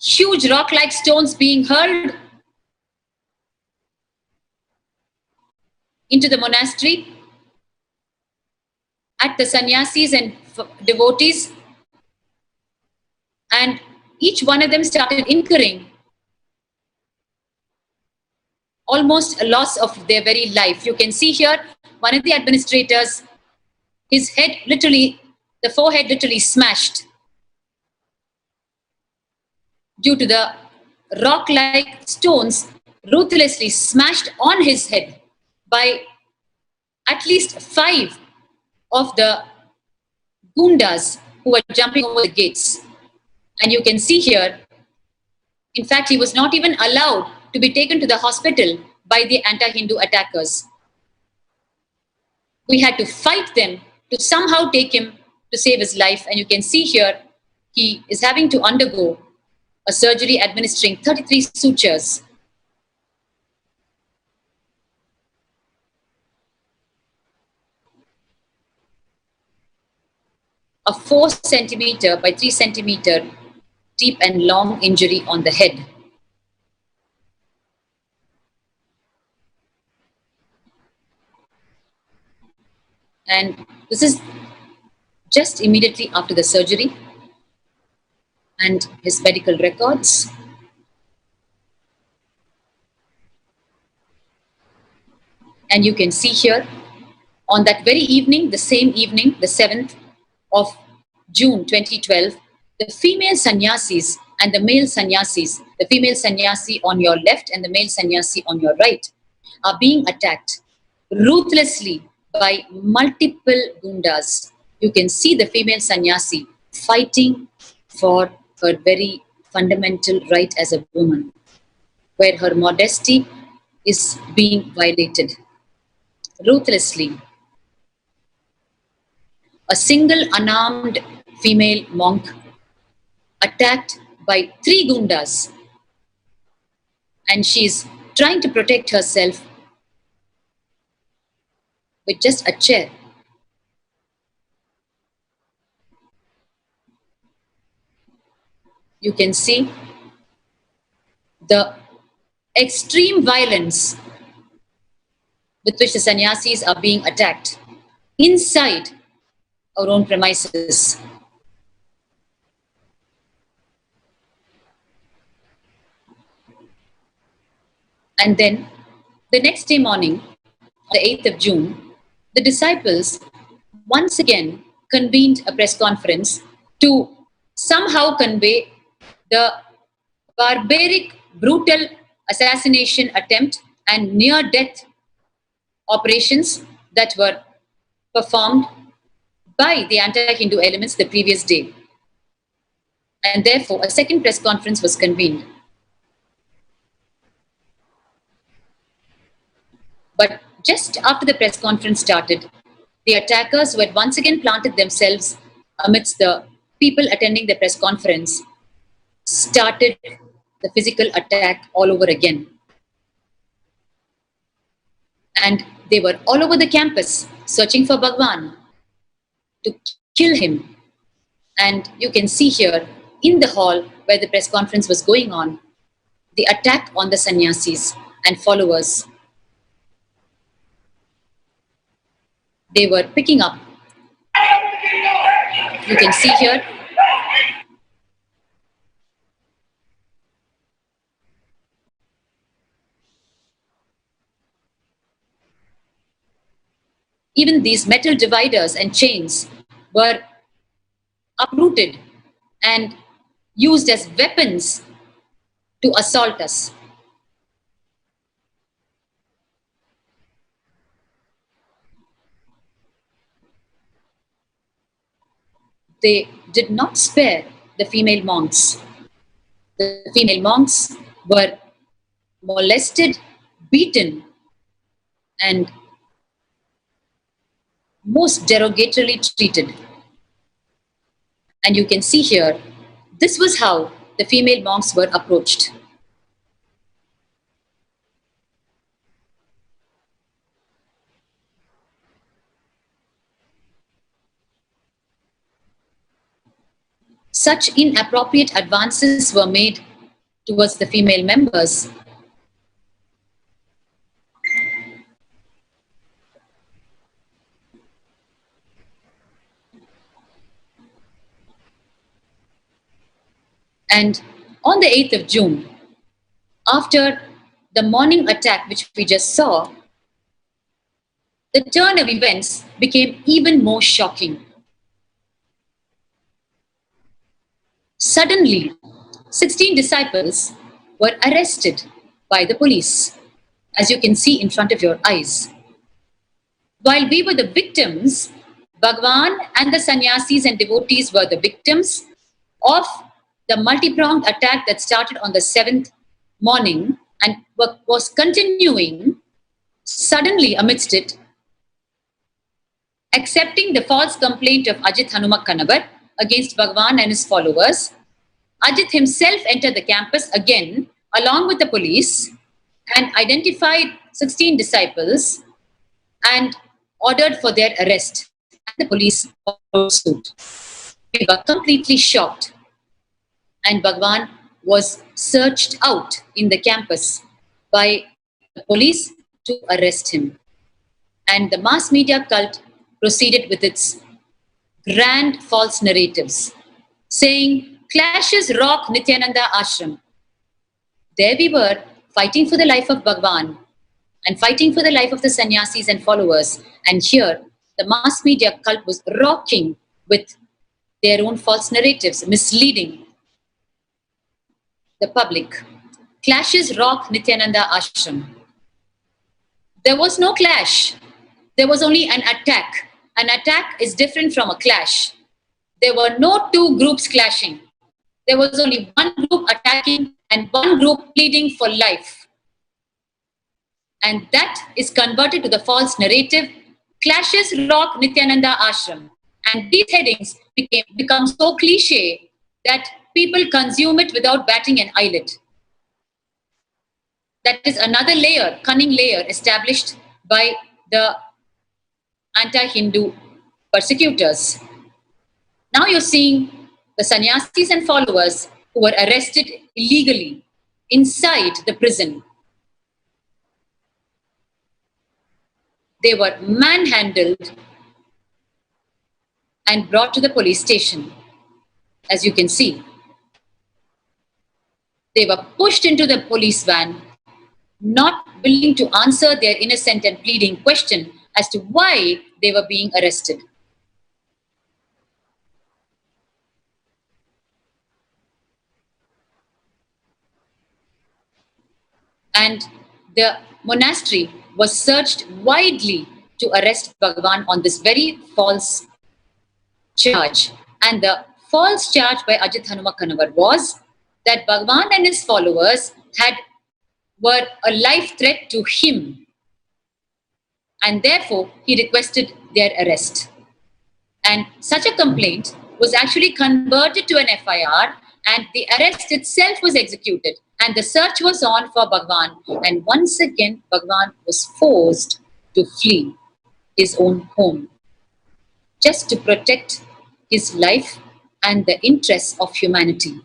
huge rock-like stones being hurled into the monastery at the sannyasis and devotees, and each one of them started incurring almost a loss of their very life. You can see here one of the administrators, his head literally, the forehead literally smashed due to the rock-like stones ruthlessly smashed on his head by at least 5 of the gundas who were jumping over the gates. And you can see here, in fact, he was not even allowed to be taken to the hospital by the anti-Hindu attackers. We had to fight them to somehow take him to save his life. And you can see here, he is having to undergo a surgery administering 33 sutures. A 4 centimeter by 3 centimeter deep and long injury on the head. And this is just immediately after the surgery and his medical records. And you can see here, on that very evening, the same evening, the 7th of June 2012, the female sannyasis and the male sannyasis, the female sannyasi on your left and the male sannyasi on your right, are being attacked ruthlessly by multiple gundas. You can see the female sannyasi fighting for her very fundamental right as a woman, where her modesty is being violated ruthlessly. A single unarmed female monk attacked by 3 gundas, and she's trying to protect herself with just a chair. You can see the extreme violence with which the sannyasis are being attacked inside our own premises. And then the next day morning, the 8th of June, the disciples once again convened a press conference to somehow convey the barbaric, brutal assassination attempt and near-death operations that were performed by the anti-Hindu elements the previous day. And therefore, a second press conference was convened. But just after the press conference started, the attackers who had once again planted themselves amidst the people attending the press conference started the physical attack all over again. And they were all over the campus searching for Bhagwan to kill him. And you can see here in the hall where the press conference was going on, the attack on the sannyasis and followers. They were picking up. You can see here even these metal dividers and chains were uprooted and used as weapons to assault us. They did not spare the female monks. The female monks were molested, beaten, and most derogatorily treated. And you can see here, this was how the female monks were approached. Such inappropriate advances were made towards the female members. And on the 8th of June, after the morning attack which we just saw, the turn of events became even more shocking. Suddenly, 16 disciples were arrested by the police, as you can see in front of your eyes. While we were the victims, Bhagwan and the sannyasis and devotees were the victims of the multi-pronged attack that started on the 7th morning and was continuing. Suddenly amidst it, accepting the false complaint of Ajit Hanumak Kanabar against Bhagwan and his followers, Ajit himself entered the campus again along with the police and identified 16 disciples and ordered for their arrest. And the police followed suit. We were completely shocked, and Bhagwan was searched out in the campus by the police to arrest him. And the mass media cult proceeded with its grand false narratives, saying, "Clashes rock Nithyananda ashram." There we were, fighting for the life of Bhagwan and fighting for the life of the sannyasis and followers. And here, the mass media cult was rocking with their own false narratives, misleading the public. Clashes rock Nithyananda ashram. There was no clash. There was only an attack. An attack is different from a clash. There were no two groups clashing. There was only one group attacking and one group pleading for life. And that is converted to the false narrative, clashes rock Nithyananda ashram. And these headings become so cliche that people consume it without batting an eyelid. That is another layer, cunning layer established by the anti-Hindu persecutors. Now you're seeing the sannyasis and followers who were arrested illegally inside the prison. They were manhandled and brought to the police station, as you can see. They were pushed into the police van, not willing to answer their innocent and pleading question as to why they were being arrested. And the monastery was searched widely to arrest Bhagwan on this very false charge. And the false charge by Ajit Hanumak Kanavar was that Bhagwan and his followers were a life threat to him. And therefore, he requested their arrest. And such a complaint was actually converted to an FIR, and the arrest itself was executed. And the search was on for Bhagwan. And once again, Bhagwan was forced to flee his own home just to protect his life and the interests of humanity.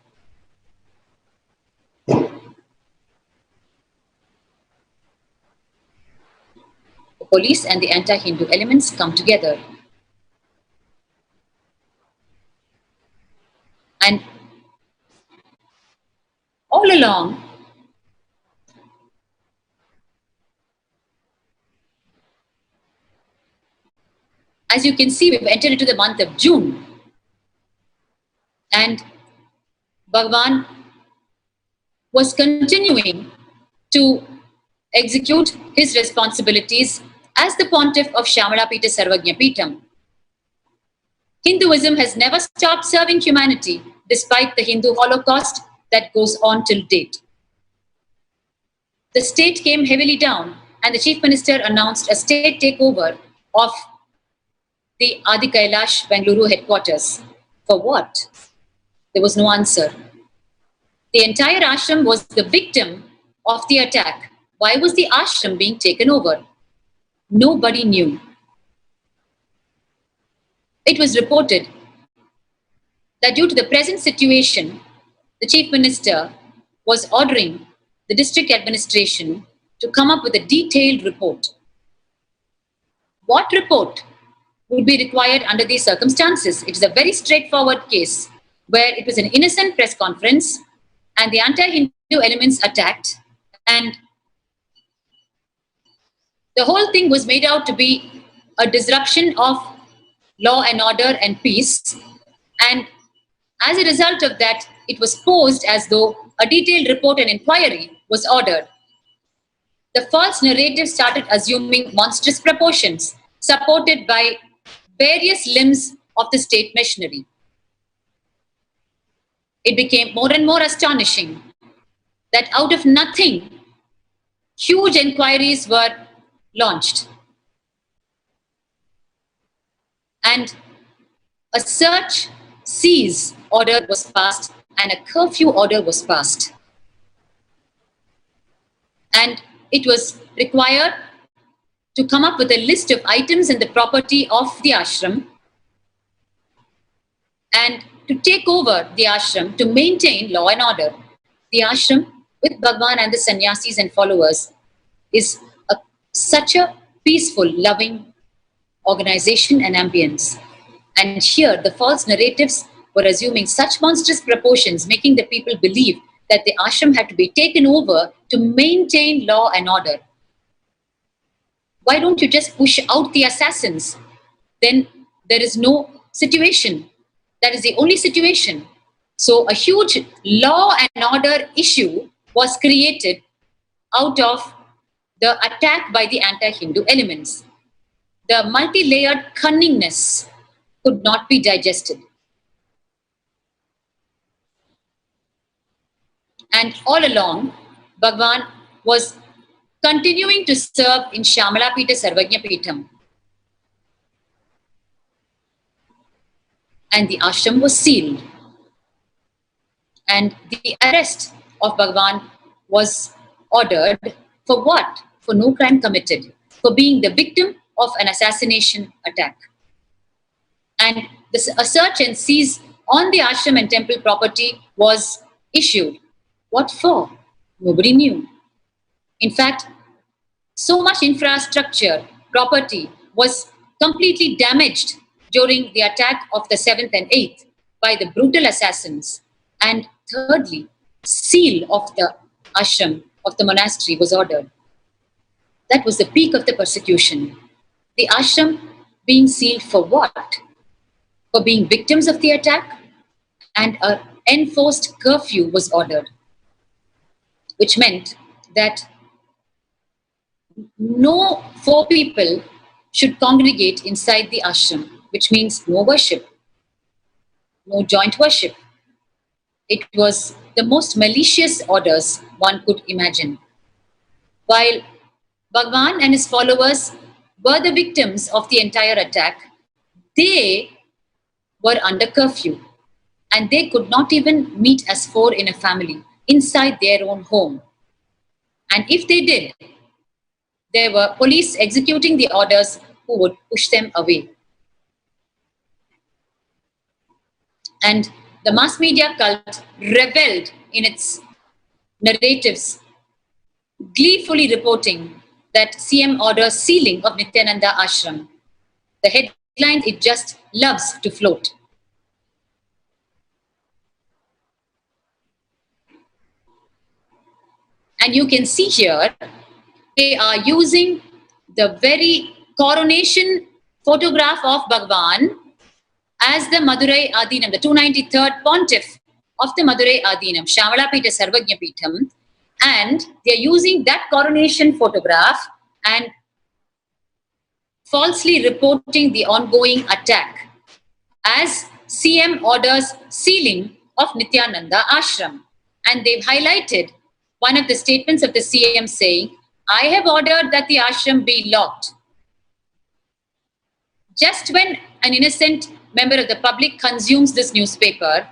The police and the anti-Hindu elements come together. And all along, As you can see, we've entered into the month of June. And Bhagavan was continuing to execute his responsibilities as the Pontiff of Shamalapita Sarvagnya Peetham. Hinduism has never stopped serving humanity despite the Hindu Holocaust that goes on till date. The state came heavily down and the Chief Minister announced a state takeover of the Adi Kailash Bengaluru headquarters. For what? There was no answer. The entire ashram was the victim of the attack. Why was the ashram being taken over? Nobody knew. It was reported that due to the present situation, the Chief Minister was ordering the district administration to come up with a detailed report. What report would be required under these circumstances? It is a very straightforward case where it was an innocent press conference and the anti-Hindu elements attacked, and the whole thing was made out to be a disruption of law and order and peace, and as a result of that, it was posed as though a detailed report and inquiry was ordered. The false narrative started assuming monstrous proportions, supported by various limbs of the state machinery. It became more and more astonishing that out of nothing, huge inquiries were launched. And a search seize order was passed and a curfew order was passed. And it was required to come up with a list of items in the property of the ashram and to take over the ashram to maintain law and order. The ashram with Bhagavan and the sannyasis and followers is such a peaceful, loving organization and ambience. And here the false narratives were assuming such monstrous proportions, making the people believe that the ashram had to be taken over to maintain law and order. Why don't you just push out the assassins? Then there is no situation. That is the only situation. So a huge law and order issue was created out of the attack by the anti-Hindu elements. The multi-layered cunningness could not be digested. And all along, Bhagavan was continuing to serve in Shamalapita Sarvagnya Peetham. And the ashram was sealed. And the arrest of Bhagavan was ordered for what? For no crime committed, for being the victim of an assassination attack. And a search and seize on the ashram and temple property was issued. What for? Nobody knew. In fact, so much infrastructure, property was completely damaged during the attack of the 7th and 8th by the brutal assassins. And thirdly, seal of the ashram, of the monastery was ordered. That was the peak of the persecution. The ashram being sealed for what? For being victims of the attack, and an enforced curfew was ordered, which meant that no 4 people should congregate inside the ashram, which means no worship, no joint worship. It was the most malicious orders one could imagine. While Bhagavan and his followers were the victims of the entire attack, they were under curfew and they could not even meet as 4 in a family inside their own home. And if they did, there were police executing the orders who would push them away. And the mass media cult reveled in its narratives, gleefully reporting that CM orders sealing of Nithyananda Ashram. The headline, it just loves to float. And you can see here, they are using the very coronation photograph of Bhagwan as the Madurai Adinam, the 293rd Pontiff of the Madurai Adinam, Shamalapita Sarvagnya Peetham, and they are using that coronation photograph and falsely reporting the ongoing attack as CM orders sealing of Nithyananda Ashram. And they've highlighted one of the statements of the CM saying, I have ordered that the ashram be locked. Just when an innocent member of the public consumes this newspaper,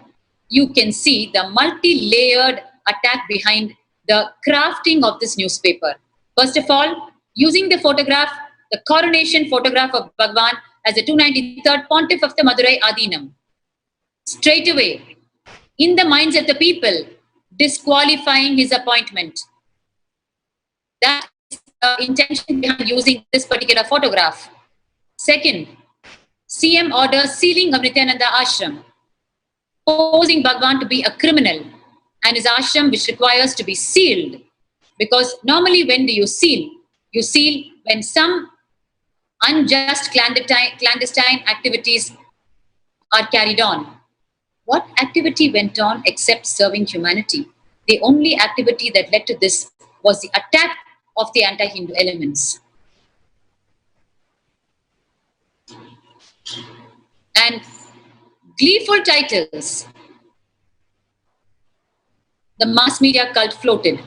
you can see the multi-layered attack behind the crafting of this newspaper. First of all, using the photograph, the coronation photograph of Bhagwan as the 293rd Pontiff of the Madurai Adinam. Straight away, in the minds of the people, disqualifying his appointment. That is the intention behind using this particular photograph. Second, CM orders sealing of Nithyananda Ashram, posing Bhagwan to be a criminal and his ashram which requires to be sealed. Because normally when do you seal? You seal when some unjust clandestine activities are carried on. What activity went on except serving humanity? The only activity that led to this was the attack of the anti-Hindu elements. And gleeful titles. The mass media cult floated.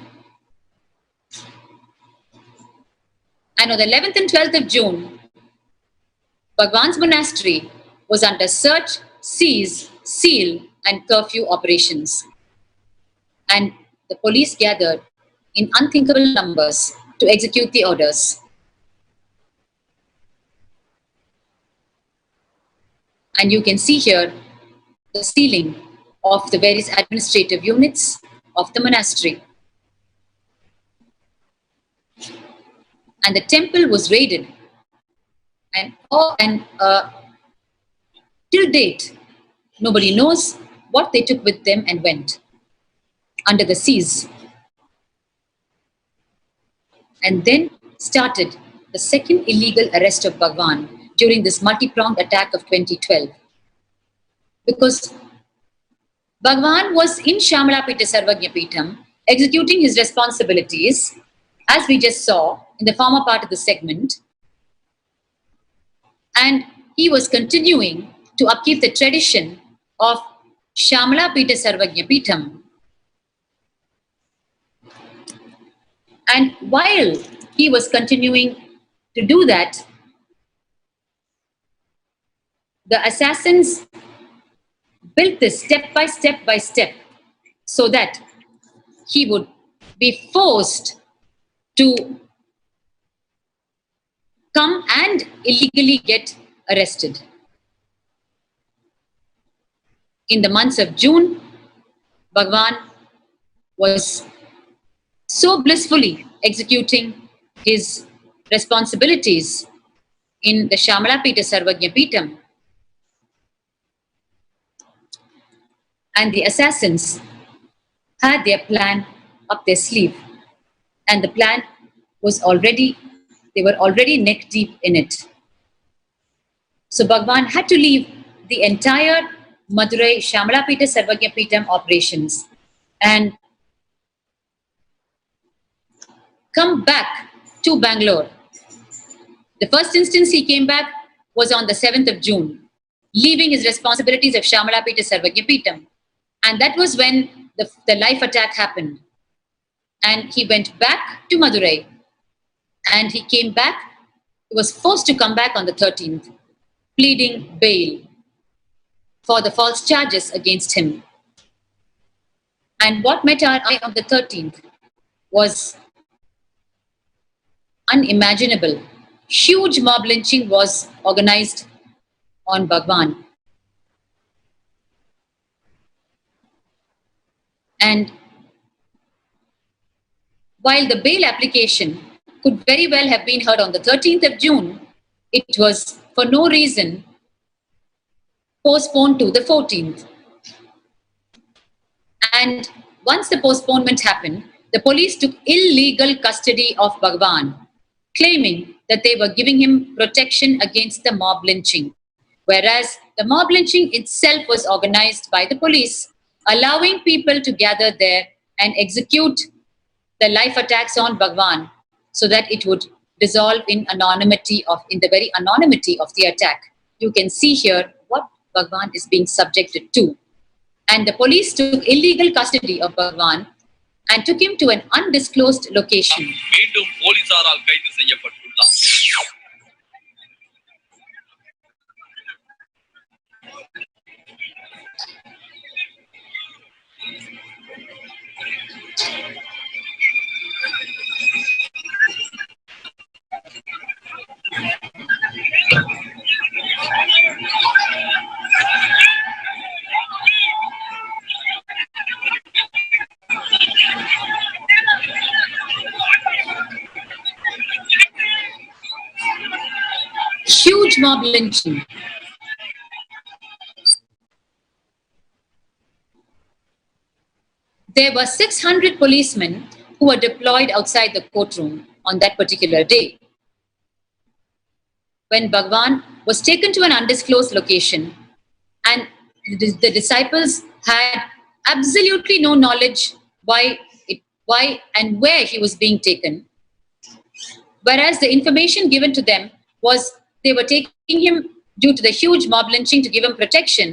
And on the 11th and 12th of June, Bhagwan's monastery was under search, seize, seal, and curfew operations. And the police gathered in unthinkable numbers to execute the orders. And you can see here the sealing of the various administrative units of the monastery. And the temple was raided. And till date, nobody knows what they took with them and went under the seas. And then started the second illegal arrest of Bhagwan during this multi-pronged attack of 2012. Because Bhagwan was in Shamalapita Sarvagnya Peetham executing his responsibilities, as we just saw in the former part of the segment, and he was continuing to upkeep the tradition of Shamalapita Sarvagnya Peetham. And while he was continuing to do that, the assassins built this step by step so that he would be forced to come and illegally get arrested. In the months of June, Bhagwan was so blissfully executing his responsibilities in the Shamalapita Sarvagnya Peetham. And the assassins had their plan up their sleeve. And the plan was they were already neck deep in it. So Bhagwan had to leave the entire Madurai Shamalapita Sarvagnya Peetham operations and come back to Bangalore. The first instance he came back was on the 7th of June, leaving his responsibilities of Shamalapita Sarvagnya Peetham. And that was when the life attack happened. And he went back to Madurai. And he came back, he was forced to come back on the 13th, pleading bail for the false charges against him. And what met our eye on the 13th was unimaginable. Huge mob lynching was organized on Bhagwan. And while the bail application could very well have been heard on the 13th of June, it was for no reason postponed to the 14th. And once the postponement happened, the police took illegal custody of Bhagwan, claiming that they were giving him protection against the mob lynching, whereas the mob lynching itself was organized by the police, allowing people to gather there and execute the life attacks on Bhagwan so that it would dissolve in the very anonymity of the attack. You can see here what Bhagwan is being subjected to. And the police took illegal custody of Bhagwan and took him to an undisclosed location. மீண்டும் போலீசாரால் கைது செய்யப்பட்டுள்ளார். Huge mob lynching. There were 600 policemen who were deployed outside the courtroom on that particular day. When Bhagwan was taken to an undisclosed location, and the disciples had absolutely no knowledge why and where he was being taken, whereas the information given to them was they were taking him due to the huge mob lynching to give him protection.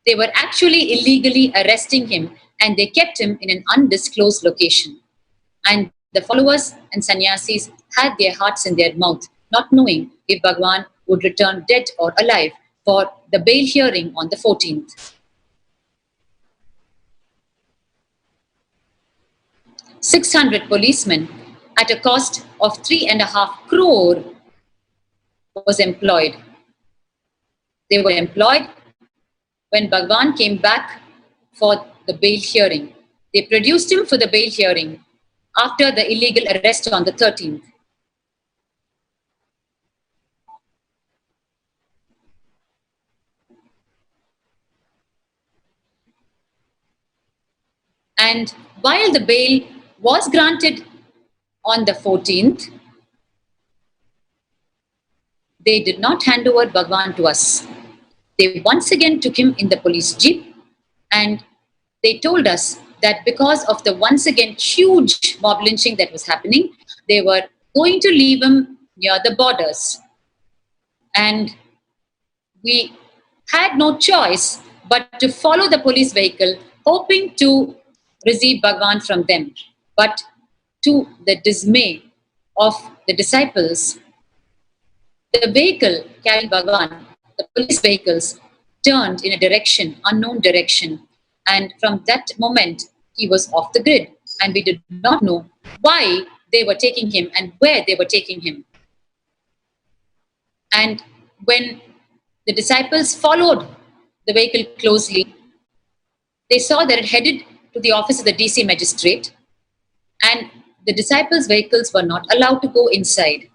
They were actually illegally arresting him, and they kept him in an undisclosed location. And the followers and sannyasis had their hearts in their mouth, not knowing if Bhagwan would return dead or alive for the bail hearing on the 14th. 600 policemen at a cost of 3.5 crore was employed. They were employed when Bhagwan came back for the bail hearing. They produced him for the bail hearing after the illegal arrest on the 13th. And while the bail was granted on the 14th, they did not hand over Bhagwan to us. They once again took him in the police jeep, and they told us that because of the once again huge mob lynching that was happening, they were going to leave him near the borders. And we had no choice but to follow the police vehicle, hoping to receive Bhagwan from them. But to the dismay of the disciples, the vehicle carrying Bhagwan, the police vehicles, turned in a direction, unknown direction. And from that moment, he was off the grid. And we did not know why they were taking him and where they were taking him. And when the disciples followed the vehicle closely, they saw that it headed to the office of the DC magistrate, and the disciples' vehicles were not allowed to go inside.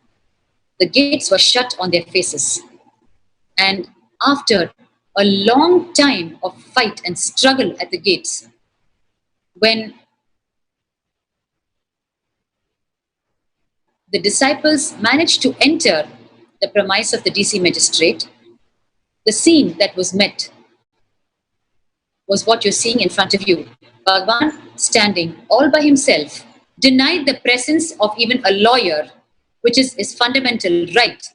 The gates were shut on their faces. And after a long time of fight and struggle at the gates, when the disciples managed to enter the premise of the DC magistrate, the scene that was met was what you're seeing in front of you. Bhagwan, standing all by himself, denied the presence of even a lawyer, which is his fundamental right.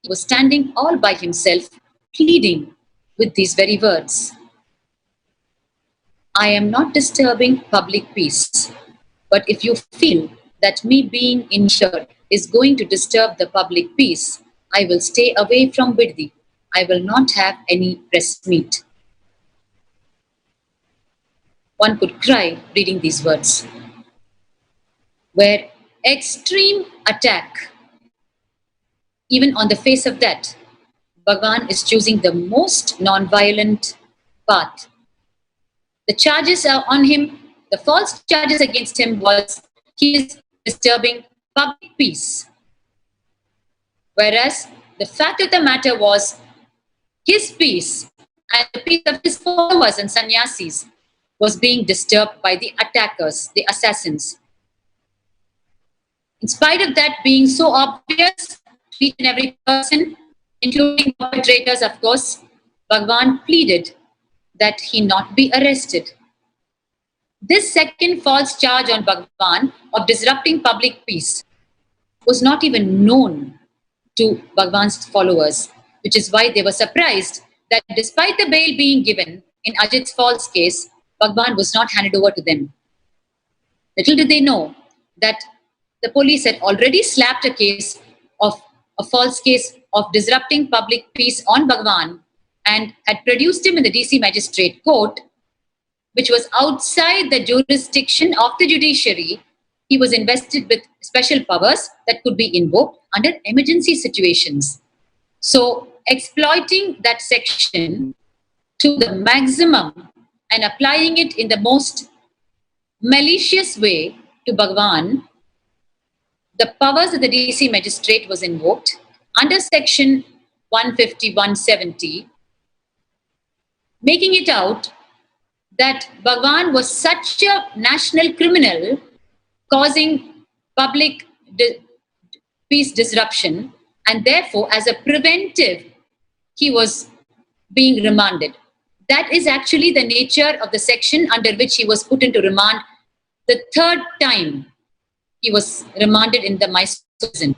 He was standing all by himself, pleading with these very words. I am not disturbing public peace, but if you feel that me being in here is going to disturb the public peace, I will stay away from Vidhi. I will not have any press meet. One could cry reading these words. Where extreme attack, even on the face of that, Bhagwan is choosing the most non-violent path. The charges are on him, the false charges against him was he is disturbing public peace. Whereas the fact of the matter was his peace and the peace of his followers and sannyasis was being disturbed by the attackers, the assassins. In spite of that being so obvious to each and every person, including perpetrators, of course, Bhagwan pleaded that he not be arrested. This second false charge on Bhagwan of disrupting public peace was not even known to Bhagwan's followers, which is why they were surprised that despite the bail being given in Ajit's false case, Bhagwan was not handed over to them. Little did they know that the police had already slapped a false case of disrupting public peace on Bhagwan and had produced him in the DC Magistrate Court, which was outside the jurisdiction of the judiciary. He was invested with special powers that could be invoked under emergency situations. So, exploiting that section to the maximum and applying it in the most malicious way to Bhagwan, the powers of the DC magistrate was invoked under section 150, 170, making it out that Bhagwan was such a national criminal causing public peace disruption, and therefore as a preventive he was being remanded. That is actually the nature of the section under which he was put into remand the third time he was remanded in the Mysore prison.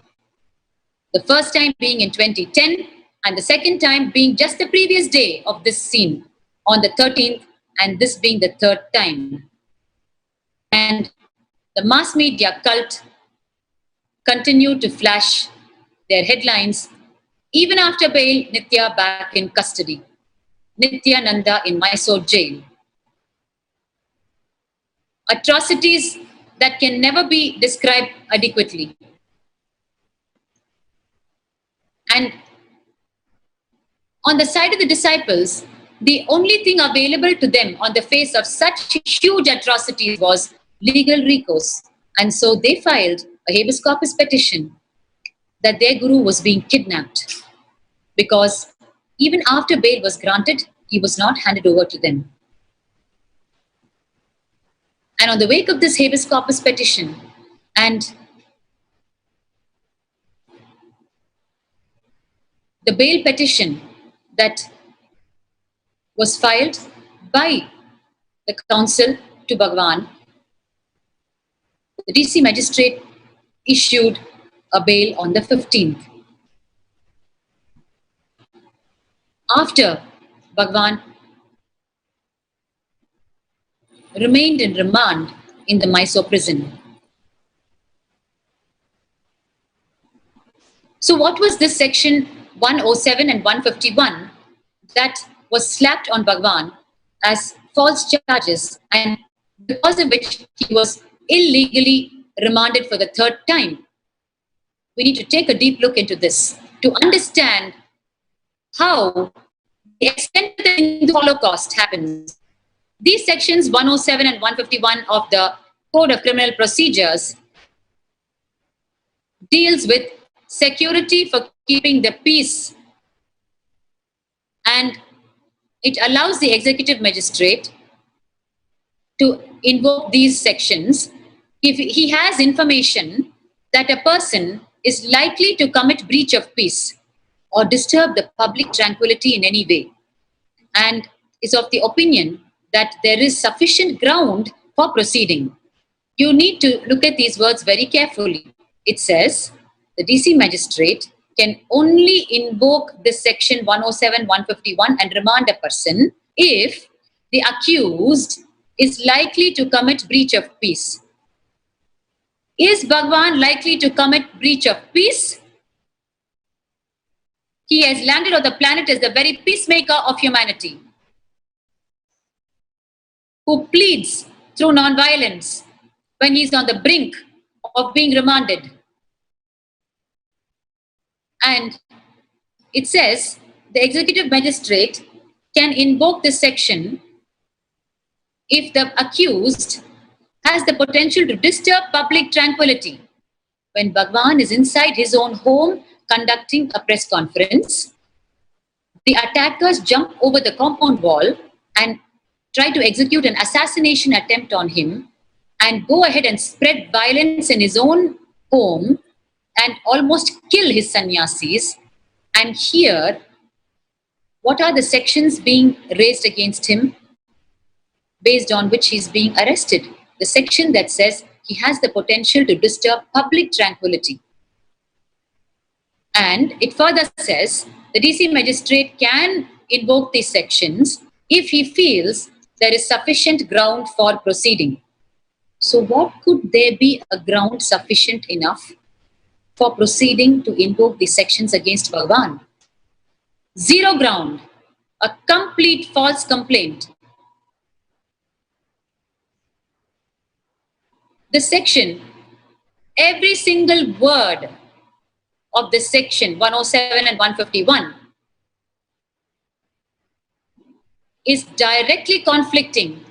The first time being in 2010 and the second time being just the previous day of this scene on the 13th, and this being the third time. And the mass media cult continued to flash their headlines even after bail, Nithya back in custody, Nithyananda in Mysore jail. Atrocities that can never be described adequately. And on the side of the disciples, the only thing available to them on the face of such huge atrocities was legal recourse. And so they filed a habeas corpus petition that their guru was being kidnapped, because even after bail was granted, he was not handed over to them. And on the wake of this habeas corpus petition and the bail petition that was filed by the counsel to Bhagwan, the DC magistrate issued a bail on the 15th. After Bhagwan remained in remand in the Mysore prison. So what was this section 107 and 151 that was slapped on Bhagwan as false charges, and because of which he was illegally remanded for the third time? We need to take a deep look into this to understand how the extent of the Hindu Holocaust happens. These sections 107 and 151 of the Code of Criminal Procedures deals with security for keeping the peace, and it allows the executive magistrate to invoke these sections if he has information that a person is likely to commit breach of peace or disturb the public tranquility in any way, and is of the opinion that there is sufficient ground for proceeding. You need to look at these words very carefully. It says the DC magistrate can only invoke this section 107, 151 and remand a person if the accused is likely to commit breach of peace. Is Bhagwan likely to commit breach of peace? He has landed on the planet as the very peacemaker of humanity, who pleads through non-violence when he's on the brink of being remanded. And it says the executive magistrate can invoke this section if the accused has the potential to disturb public tranquility. When Bhagwan is inside his own home conducting a press conference, the attackers jump over the compound wall and try to execute an assassination attempt on him and go ahead and spread violence in his own home and almost kill his sannyasis. And here, what are the sections being raised against him based on which he's being arrested? The section that says he has the potential to disturb public tranquility. And it further says the DC magistrate can invoke these sections if he feels there is sufficient ground for proceeding. So what could there be a ground sufficient enough for proceeding to invoke these sections against Bhagavan? Zero ground, a complete false complaint. The section, every single word of this section 107 and 151 is directly conflicting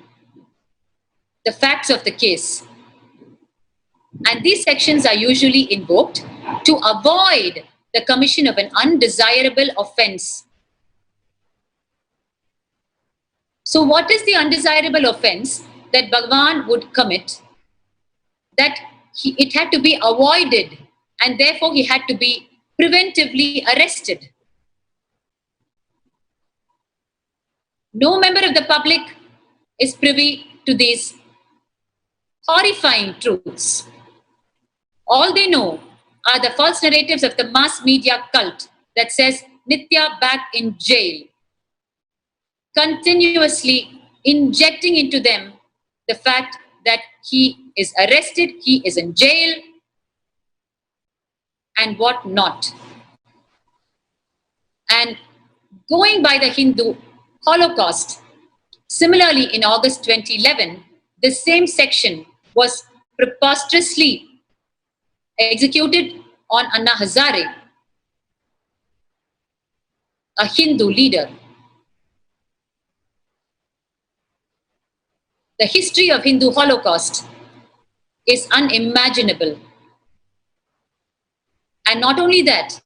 the facts of the case. And these sections are usually invoked to avoid the commission of an undesirable offense. So what is the undesirable offense that Bhagavan would commit? That it had to be avoided, and therefore he had to be preventively arrested. No member of the public is privy to these horrifying truths. All they know are the false narratives of the mass media cult that says Nithya back in jail, continuously injecting into them the fact that he is arrested, he is in jail, and what not. And going by the Hindu Holocaust, similarly in August 2011, the same section was preposterously executed on Anna Hazare, a Hindu leader. The history of Hindu Holocaust is unimaginable. And not only that,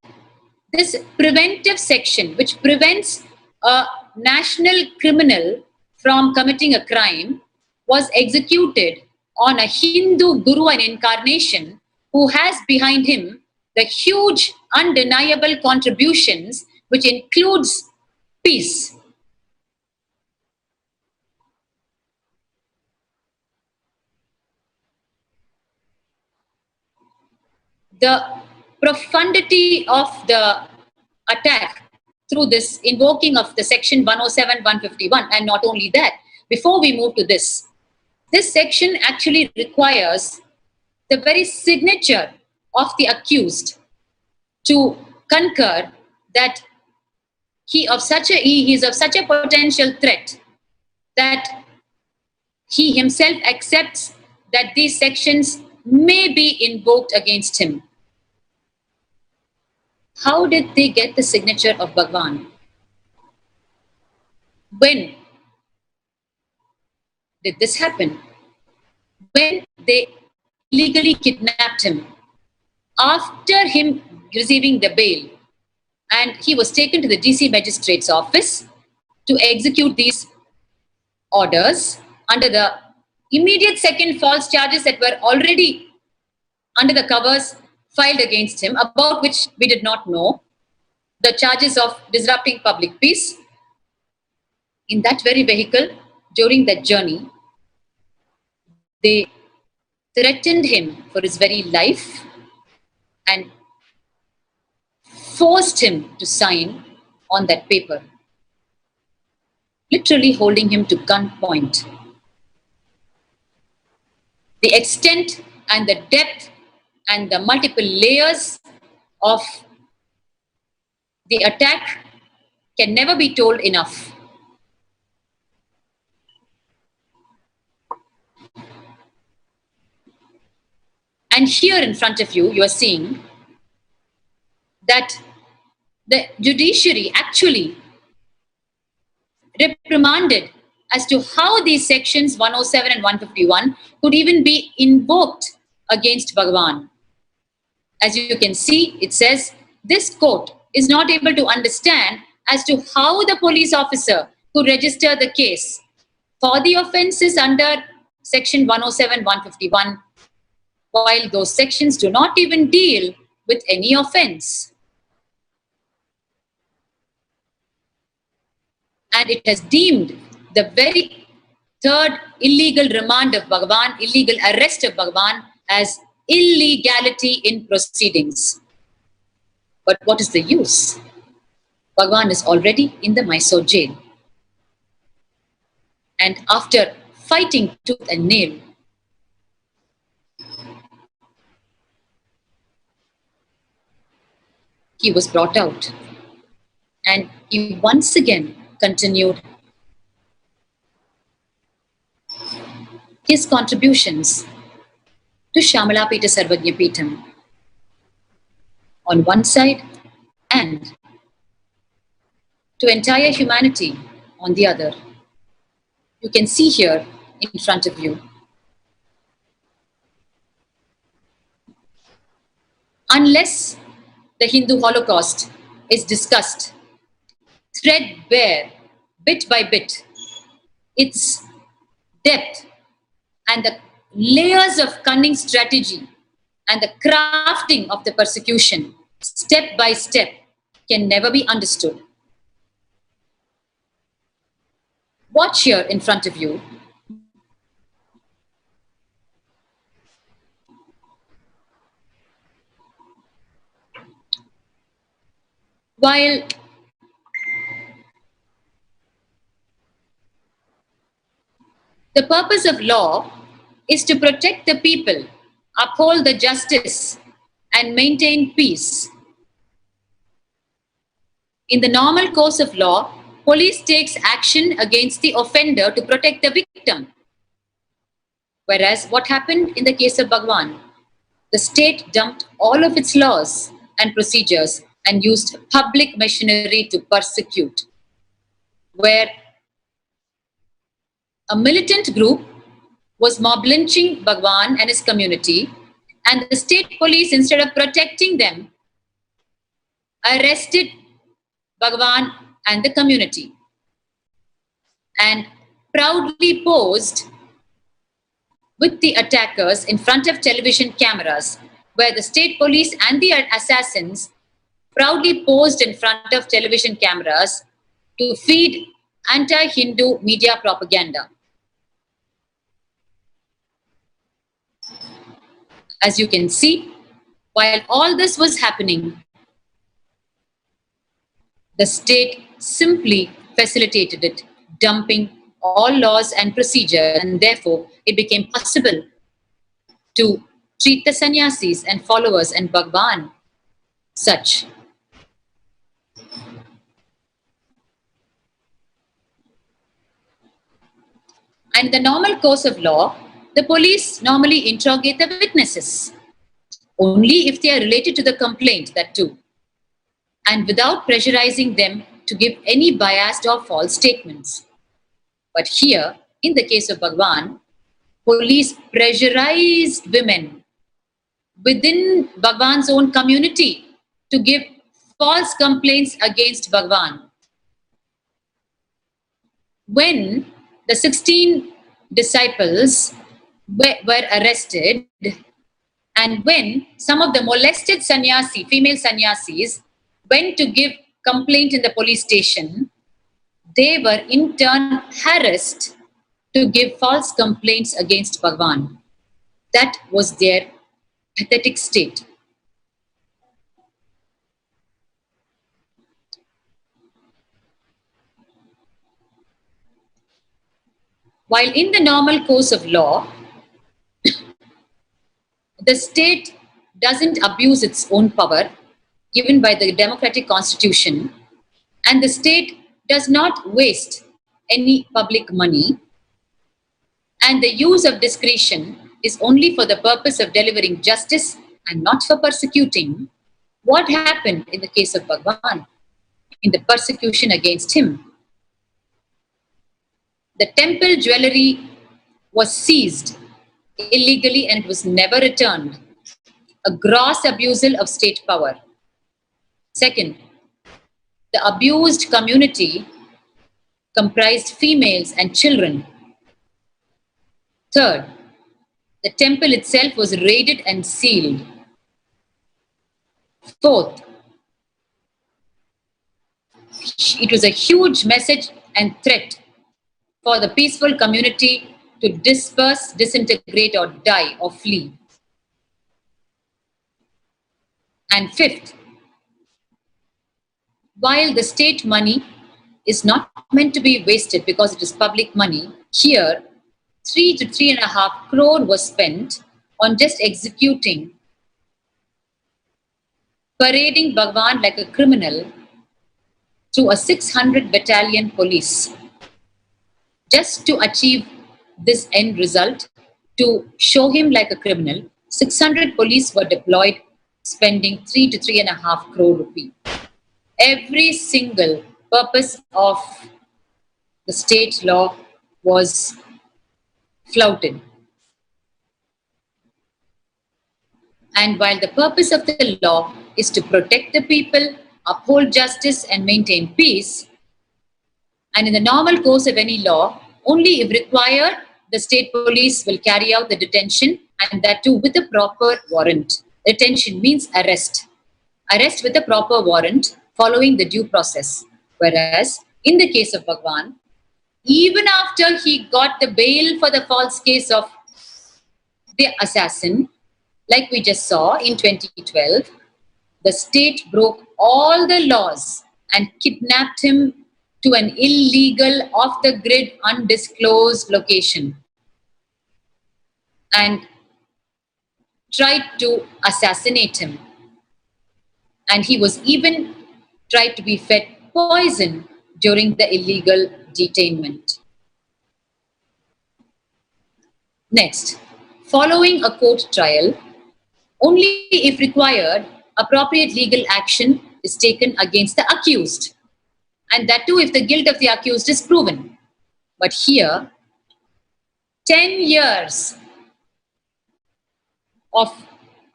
this preventive section, which prevents a national criminal from committing a crime, was executed on a Hindu guru and incarnation who has behind him the huge, undeniable contributions, which includes peace. The profundity of the attack through this invoking of the section 107, 151, and not only that, before we move to this section actually requires the very signature of the accused to concur that he is of such a potential threat that he himself accepts that these sections may be invoked against him. How did they get the signature of Bhagavan? When did this happen? When they illegally kidnapped him, after him receiving the bail, and he was taken to the DC magistrate's office to execute these orders under the immediate second false charges that were already under the covers filed against him, about which we did not know, the charges of disrupting public peace. In that very vehicle, during that journey, they threatened him for his very life and forced him to sign on that paper, literally holding him to gunpoint. The extent and the depth and the multiple layers of the attack can never be told enough. And here in front of you, you are seeing that the judiciary actually reprimanded as to how these sections 107 and 151 could even be invoked against Bhagavan. As you can see, it says, this court is not able to understand as to how the police officer could register the case for the offences under section 107, 151 while those sections do not even deal with any offense. And it has deemed the very third illegal remand of Bhagavan, illegal arrest of Bhagavan, as illegality in proceedings. But what is the use? Bhagavan is already in the Mysore jail. And after fighting tooth and nail, he was brought out. And he once again continued his contributions to Shamalapeta Sarvajnapeetham on one side and to entire humanity on the other. You can see here in front of you. Unless the Hindu Holocaust is discussed threadbare, bit by bit, its depth and the layers of cunning strategy and the crafting of the persecution, step by step, can never be understood. Watch here in front of you. While the purpose of law is to protect the people, uphold the justice, and maintain peace. In the normal course of law, police takes action against the offender to protect the victim. Whereas what happened in the case of Bhagavan, the state dumped all of its laws and procedures and used public machinery to persecute, where a militant group was mob lynching Bhagavan and his community, and the state police, instead of protecting them, arrested Bhagavan and the community and proudly posed with the attackers in front of television cameras, where the state police and the assassins proudly posed in front of television cameras to feed anti-Hindu media propaganda. As you can see, while all this was happening, the state simply facilitated it, dumping all laws and procedures, and therefore it became possible to treat the sannyasis and followers and Bhagavan such. And in the normal course of law, the police normally interrogate the witnesses, only if they are related to the complaint, that too, and without pressurizing them to give any biased or false statements. But here, in the case of Bhagavan, police pressurized women within Bhagavan's own community to give false complaints against Bhagavan. When the 16 disciples were arrested, and when some of the molested sannyasi, female sannyasis, went to give complaint in the police station, they were in turn harassed to give false complaints against Bhagavan. That was their pathetic state. While in the normal course of law, the state doesn't abuse its own power given by the democratic constitution, and the state does not waste any public money, and the use of discretion is only for the purpose of delivering justice and not for persecuting. What happened in the case of Bhagavan, in the persecution against him? The temple jewelry was seized illegally and was never returned, a gross abusal of state power. Second, the abused community comprised females and children. Third, The temple itself was raided and sealed. Fourth, it was a huge message and threat for the peaceful community to disperse, disintegrate, or die or flee. And fifth, while the state money is not meant to be wasted because it is public money, here 3 to 3.5 crore was spent on just executing, parading Bhagwan like a criminal through a 600 battalion police. Just to achieve this end result, to show him like a criminal, 600 police were deployed, spending 3 to 3.5 crore rupee. Every single purpose of the state law was flouted. And while the purpose of the law is to protect the people, uphold justice, and maintain peace, and in the normal course of any law, only if required, the state police will carry out the detention, and that too with a proper warrant. Detention means arrest. Arrest with a proper warrant following the due process. Whereas, in the case of Bhagwan, even after he got the bail for the false case of the assassin, like we just saw in 2012, the state broke all the laws and kidnapped him to an illegal, off-the-grid, undisclosed location and tried to assassinate him. And he was even tried to be fed poison during the illegal detainment. Next, following a court trial, only if required, appropriate legal action is taken against the accused. And that too if the guilt of the accused is proven. But here, 10 years of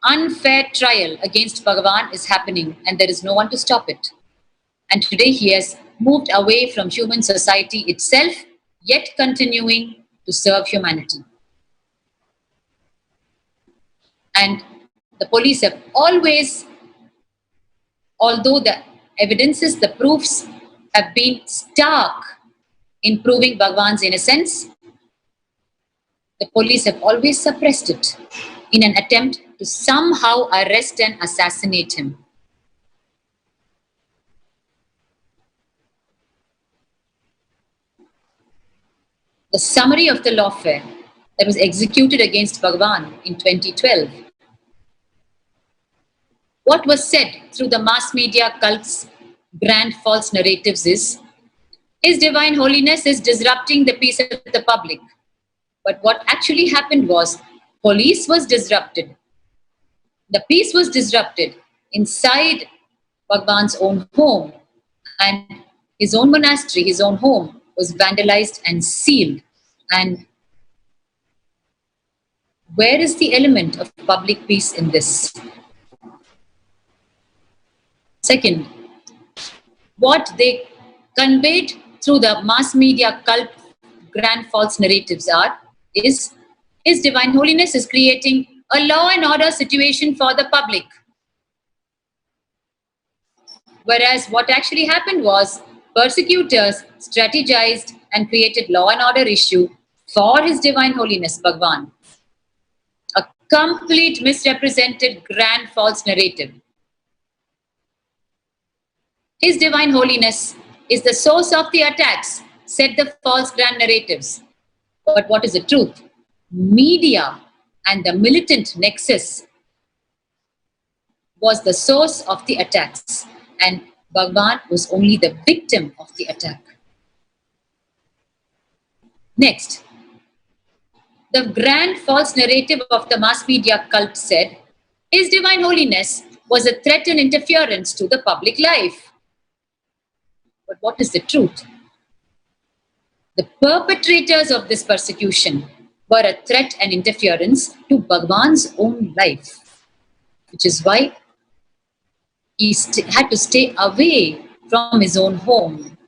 unfair trial against Bhagavan is happening, and there is no one to stop it. And today he has moved away from human society itself, yet continuing to serve humanity. And the police have always, although the evidences, the proofs have been stark in proving Bhagwan's innocence, the police have always suppressed it in an attempt to somehow arrest and assassinate him. The summary of the lawfare that was executed against Bhagwan in 2012. What was said through the mass media cult's grand false narratives is, His Divine Holiness is disrupting the peace of the public. But what actually happened was, police was disrupted. The peace was disrupted inside Bhagwan's own home, and his own monastery, his own home, was vandalized and sealed. And where is the element of public peace in this? Second, what they conveyed through the mass media cult grand false narratives is His Divine Holiness is creating a law and order situation for the public. Whereas what actually happened was, persecutors strategized and created law and order issue for His Divine Holiness Bhagwan. A complete misrepresented grand false narrative. His Divine Holiness is the source of the attacks, said the false grand narratives. But what is the truth? Media and the militant nexus was the source of the attacks, and Bhagwan was only the victim of the attack. Next, the grand false narrative of the mass media cult said, His Divine Holiness was a threat and interference to the public life. But what is the truth? The perpetrators of this persecution were a threat and interference to Bhagwan's own life, which is why he had to stay away from his own home.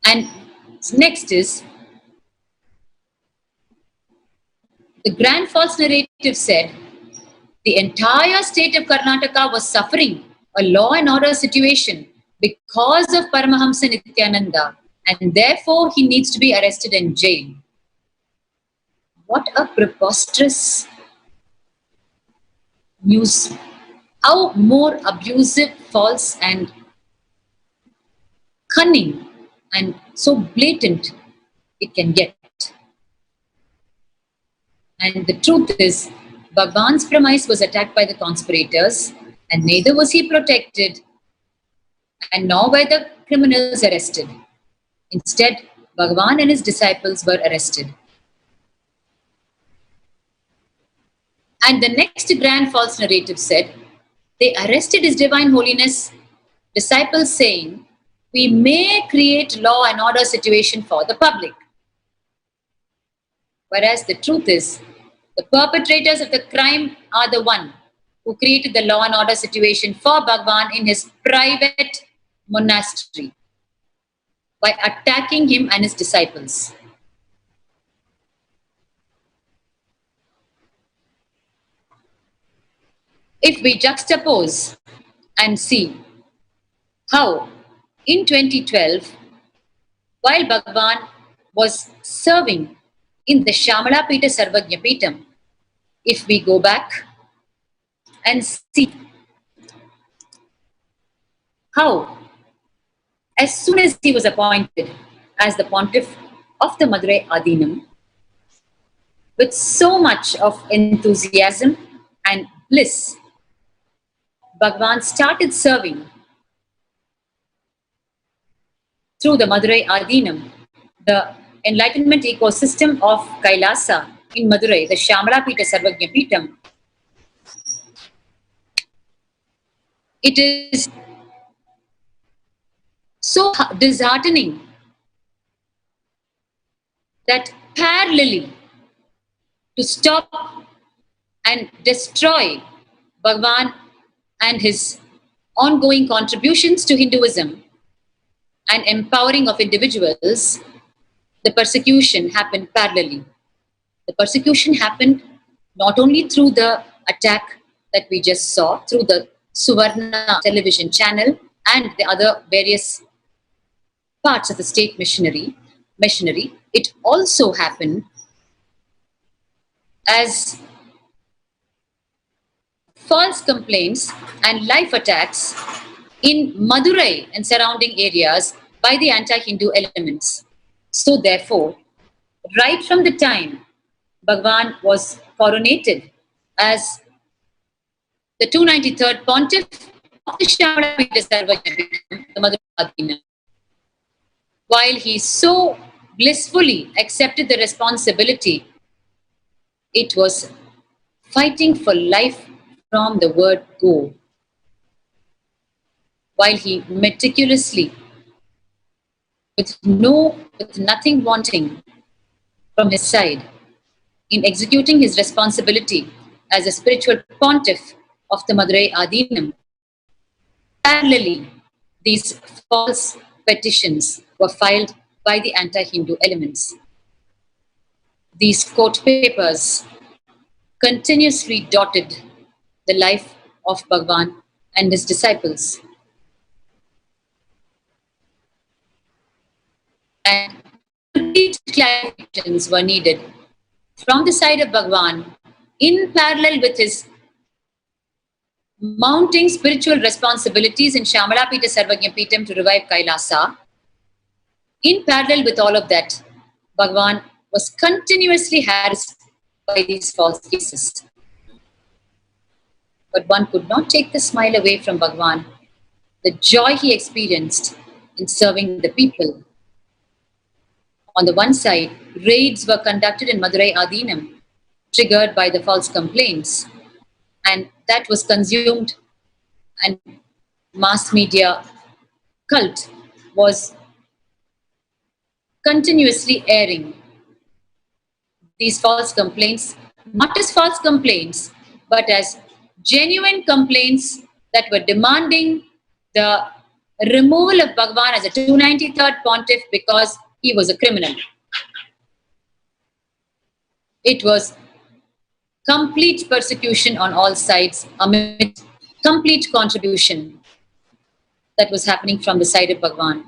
And next is, The grand false narrative said the entire state of Karnataka was suffering a law and order situation because of Paramahamsa Nithyananda, and therefore he needs to be arrested and jailed. What a preposterous news. How more abusive, false, and cunning and so blatant it can get. And the truth is, Bhagwan's premise was attacked by the conspirators, and neither was he protected, and nor were the criminals arrested. Instead, Bhagwan and his disciples were arrested. And the next grand false narrative said, they arrested His Divine Holiness, disciples saying, we may create law and order situation for the public. Whereas the truth is, the perpetrators of the crime are the one who created the law and order situation for Bhagwan in his private monastery by attacking him and his disciples. If we juxtapose and see how in 2012, while Bhagwan was serving in the Shamala Pita Sarvajna Pitam, if we go back and see how, as soon as he was appointed as the Pontiff of the Madurai Adinam, with so much of enthusiasm and bliss, Bhagwan started serving through the Madurai Adinam, the enlightenment ecosystem of Kailasa in Madurai, the Shamala Pita Sarvajna Pitam. It is so disheartening that parallelly to stop and destroy Bhagwan and his ongoing contributions to Hinduism and empowering of individuals, the persecution happened parallelly. The persecution happened not only through the attack that we just saw, through the Suvarna television channel and the other various parts of the state machinery, it also happened as false complaints and live attacks in Madurai and surrounding areas by the anti-Hindu elements. So therefore, right from the time Bhagwan was coronated as the 293rd Pontiff of the Shamala Pita Sarvajna Pitam, the Madurai Adinam, while he so blissfully accepted the responsibility, it was fighting for life from the word go. While he meticulously, with nothing wanting from his side, in executing his responsibility as a spiritual pontiff of the Madurai Adinam, parallelly, these false petitions were filed by the anti-Hindu elements. These court papers continuously dotted the life of Bhagwan and his disciples. And complete clarifications were needed from the side of Bhagwan in parallel with his mounting spiritual responsibilities in Shamala Pita Sarvajna Pitam to revive Kailasa. In parallel with all of that, Bhagwan was continuously harassed by these false cases. But one could not take the smile away from Bhagwan, the joy he experienced in serving the people. On the one side, raids were conducted in Madurai Adinam, triggered by the false complaints, and that was consumed, and mass media cult was continuously airing these false complaints, not as false complaints, but as genuine complaints that were demanding the removal of Bhagwan as a 293rd Pontiff because he was a criminal. It was complete persecution on all sides amid complete contribution that was happening from the side of Bhagwan.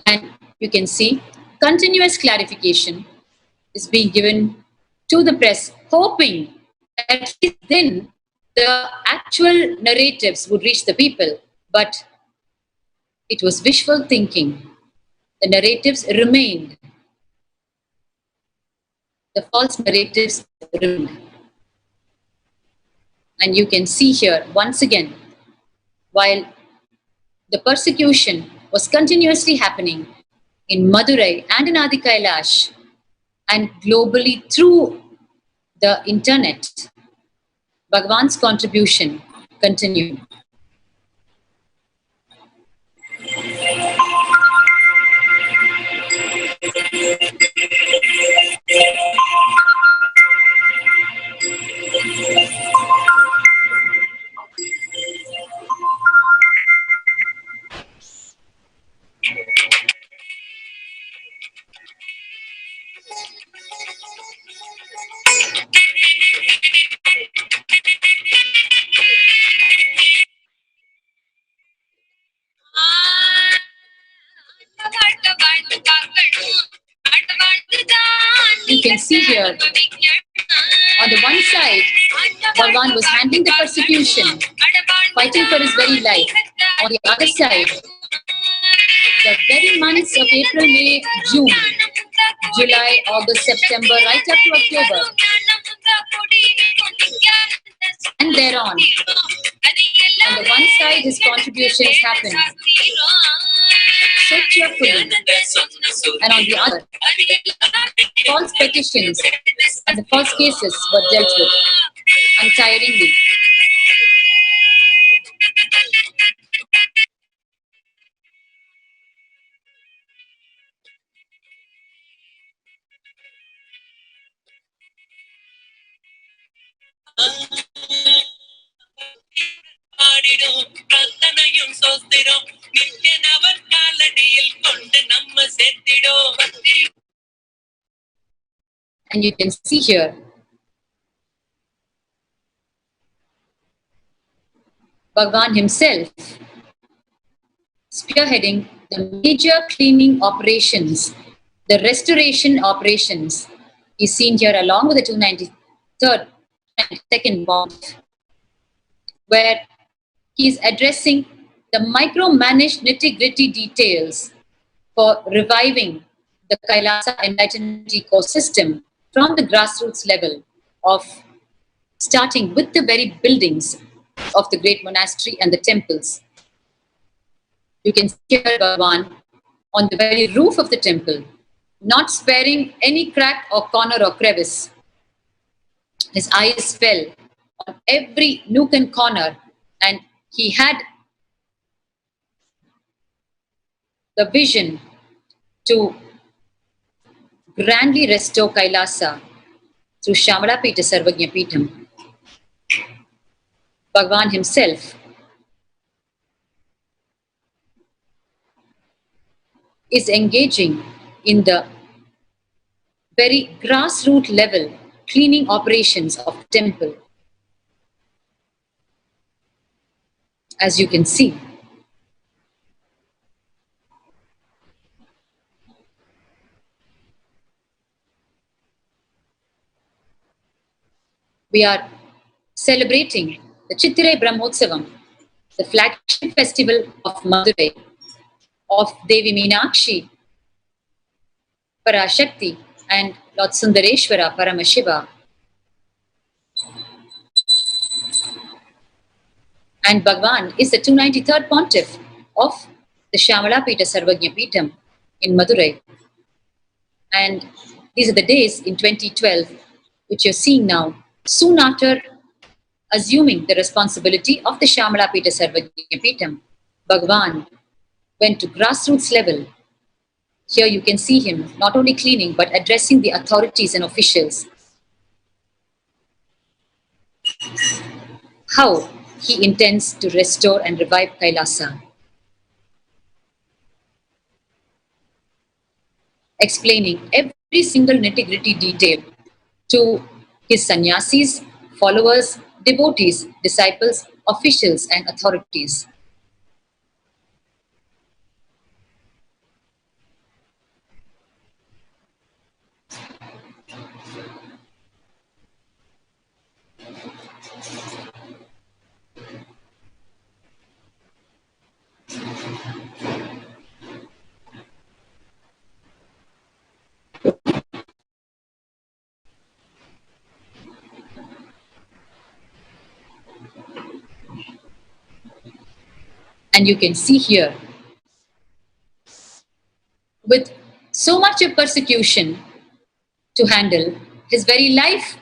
And you can see continuous clarification is being given to the press, hoping that at least then the actual narratives would reach the people. But it was wishful thinking. The narratives remained. The false narratives remained. And you can see here, once again, while the persecution was continuously happening in Madurai and in Adi Kailash, and globally through the internet, Bhagwan's contribution continued. You can see here, on the one side, Bhagwan was handling the persecution, fighting for his very life. On the other side, the very months of April, May, June, July, August, September, right up to October, and thereon, on the one side, his contributions happened so cheerfully, and on the other, false petitions and the false cases were dealt with untiringly. And you can see here, Bhagwan himself spearheading the major cleaning operations, the restoration operations, is seen here along with the 293rd and 2nd Pontiff, where he is addressing the micromanaged nitty-gritty details for reviving the Kailasa enlightenment ecosystem from the grassroots level of starting with the very buildings of the great monastery and the temples. You can see here Bhagwan on the very roof of the temple, not sparing any crack or corner or crevice. His eyes fell on every nook and corner, and he had the vision to grandly restore Kailasa through Shamalapita Sarvagnya Peetham. Bhagwan himself is engaging in the very grassroots level cleaning operations of the temple. As you can see, we are celebrating the Chittirai Brahmotsavam, the flagship festival of Madurai, of Devi Meenakshi, Parashakti, and Lord Sundareshwara, Paramashiva. And Bhagwan is the 293rd Pontiff of the Shamalapita Sarvagnya Peetham in Madurai. And these are the days in 2012, which you're seeing now, soon after assuming the responsibility of the Shamalapita Sarvagnya Peetham. Bhagwan went to grassroots level. Here you can see him not only cleaning but addressing the authorities and officials. How he intends to restore and revive Kailasa. explaining every single nitty-gritty detail to his sannyasis, followers, devotees, disciples, officials, and authorities. And you can see here, with so much of persecution to handle, his very life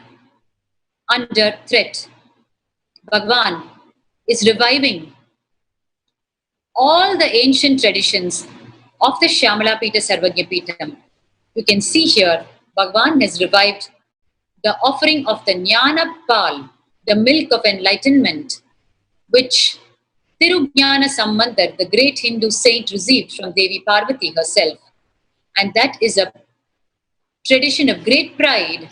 under threat, Bhagwan is reviving all the ancient traditions of the Shyamalapita Sarvajnapitam. You can see here, Bhagwan has revived the offering of the Jnana Pal, the milk of enlightenment, which Tirujnana Sambandar, the great Hindu saint, received from Devi Parvati herself. And that is a tradition of great pride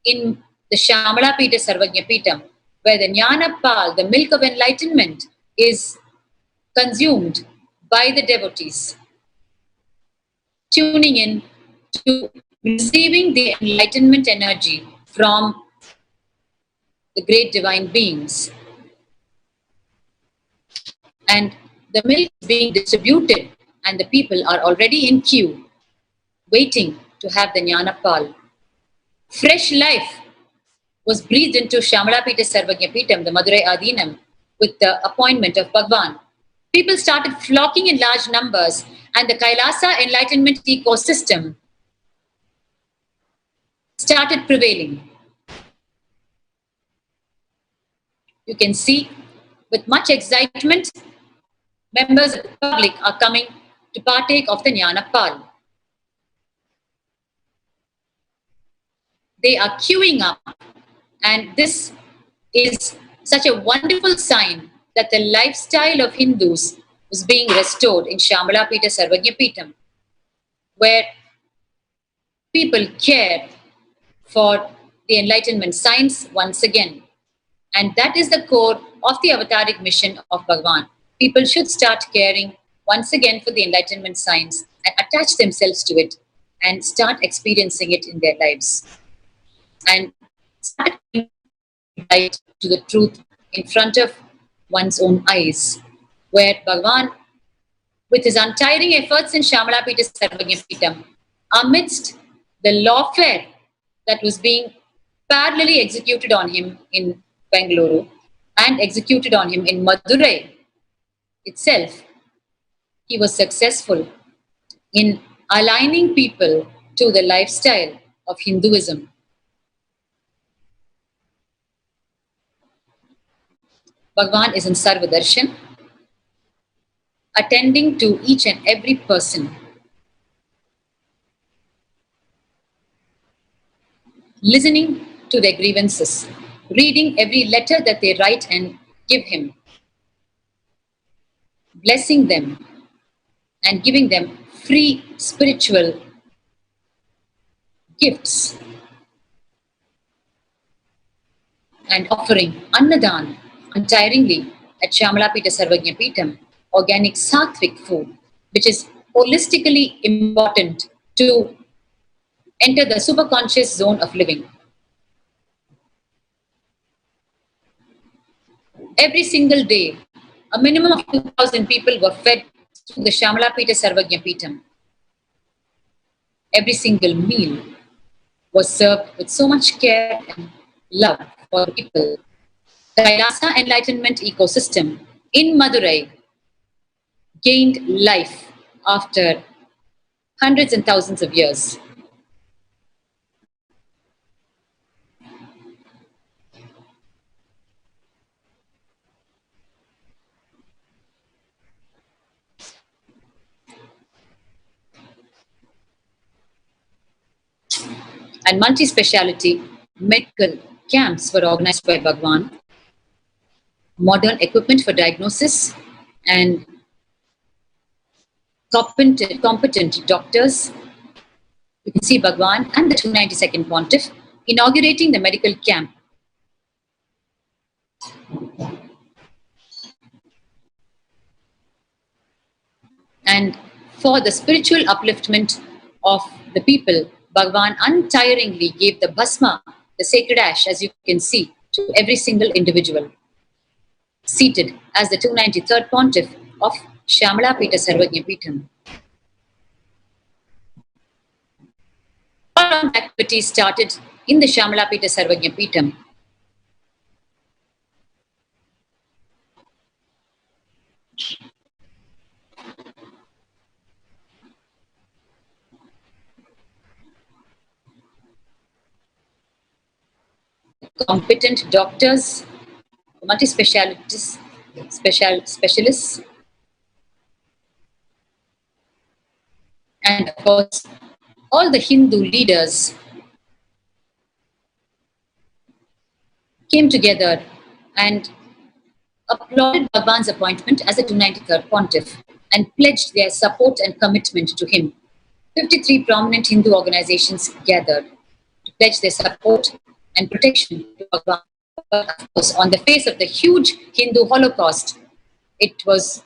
in the Shyamalapita Sarvajnapitam, where the Jnana Pal, the milk of enlightenment, is consumed by the devotees, tuning in to receiving the enlightenment energy from the great divine beings. And the milk is being distributed, and the people are already in queue, waiting to have the Jnana Pal. Fresh life was breathed into Shyamalapita Sarvajnapitam, the Madurai Adinam, with the appointment of Bhagwan. People started flocking in large numbers, and the Kailasa enlightenment ecosystem started prevailing. You can see, with much excitement, members of the public are coming to partake of the Jnana Pal. They are queuing up, and this is such a wonderful sign that the lifestyle of Hindus was being restored in Shyamalapita Sarvajnapitam, where people care for the enlightenment science once again. And that is the core of the avataric mission of Bhagwan. People should start caring once again for the enlightenment science and attach themselves to it and start experiencing it in their lives. And start light to the truth in front of one's own eyes, where Bhagwan, with his untiring efforts in Shyamalapita Sarvajnapitam, amidst the lawfare that was being parallelly executed on him in Bengaluru and executed on him in Madurai itself, he was successful in aligning people to the lifestyle of Hinduism. Bhagwan is in Sarvadarshan, attending to each and every person, listening to their grievances, reading every letter that they write and give him, blessing them and giving them free spiritual gifts, and offering Annadan untiringly at Shyamalapita Sarvajnapitam, organic sattvic food, which is holistically important to enter the superconscious zone of living. Every single day, a minimum of 2,000 people were fed through the Shyamalapita Sarvajnapitam. Every single meal was served with so much care and love for the people. The Kailasa enlightenment ecosystem in Madurai gained life after hundreds and thousands of years. And multi-speciality medical camps were organized by Bhagwan. Modern equipment for diagnosis and competent doctors You can see Bhagwan and the 292nd Pontiff inaugurating the medical camp. And for the spiritual upliftment of the people, Bhagwan untiringly gave the bhasma, the sacred ash, as you can see, to every single individual. Seated as the 293rd Pontiff of Shyamala Pita Sarvajna Peetham. All activities started in the Shyamala Pita Sarvajna Peetham. Competent doctors, multi-specialists, specialists, and of course, all the Hindu leaders came together and applauded Bhagwan's appointment as the 293rd Pontiff and pledged their support and commitment to him. 53 prominent Hindu organizations gathered to pledge their support and protection to Bhagwan. But of course, on the face of the huge Hindu Holocaust, it was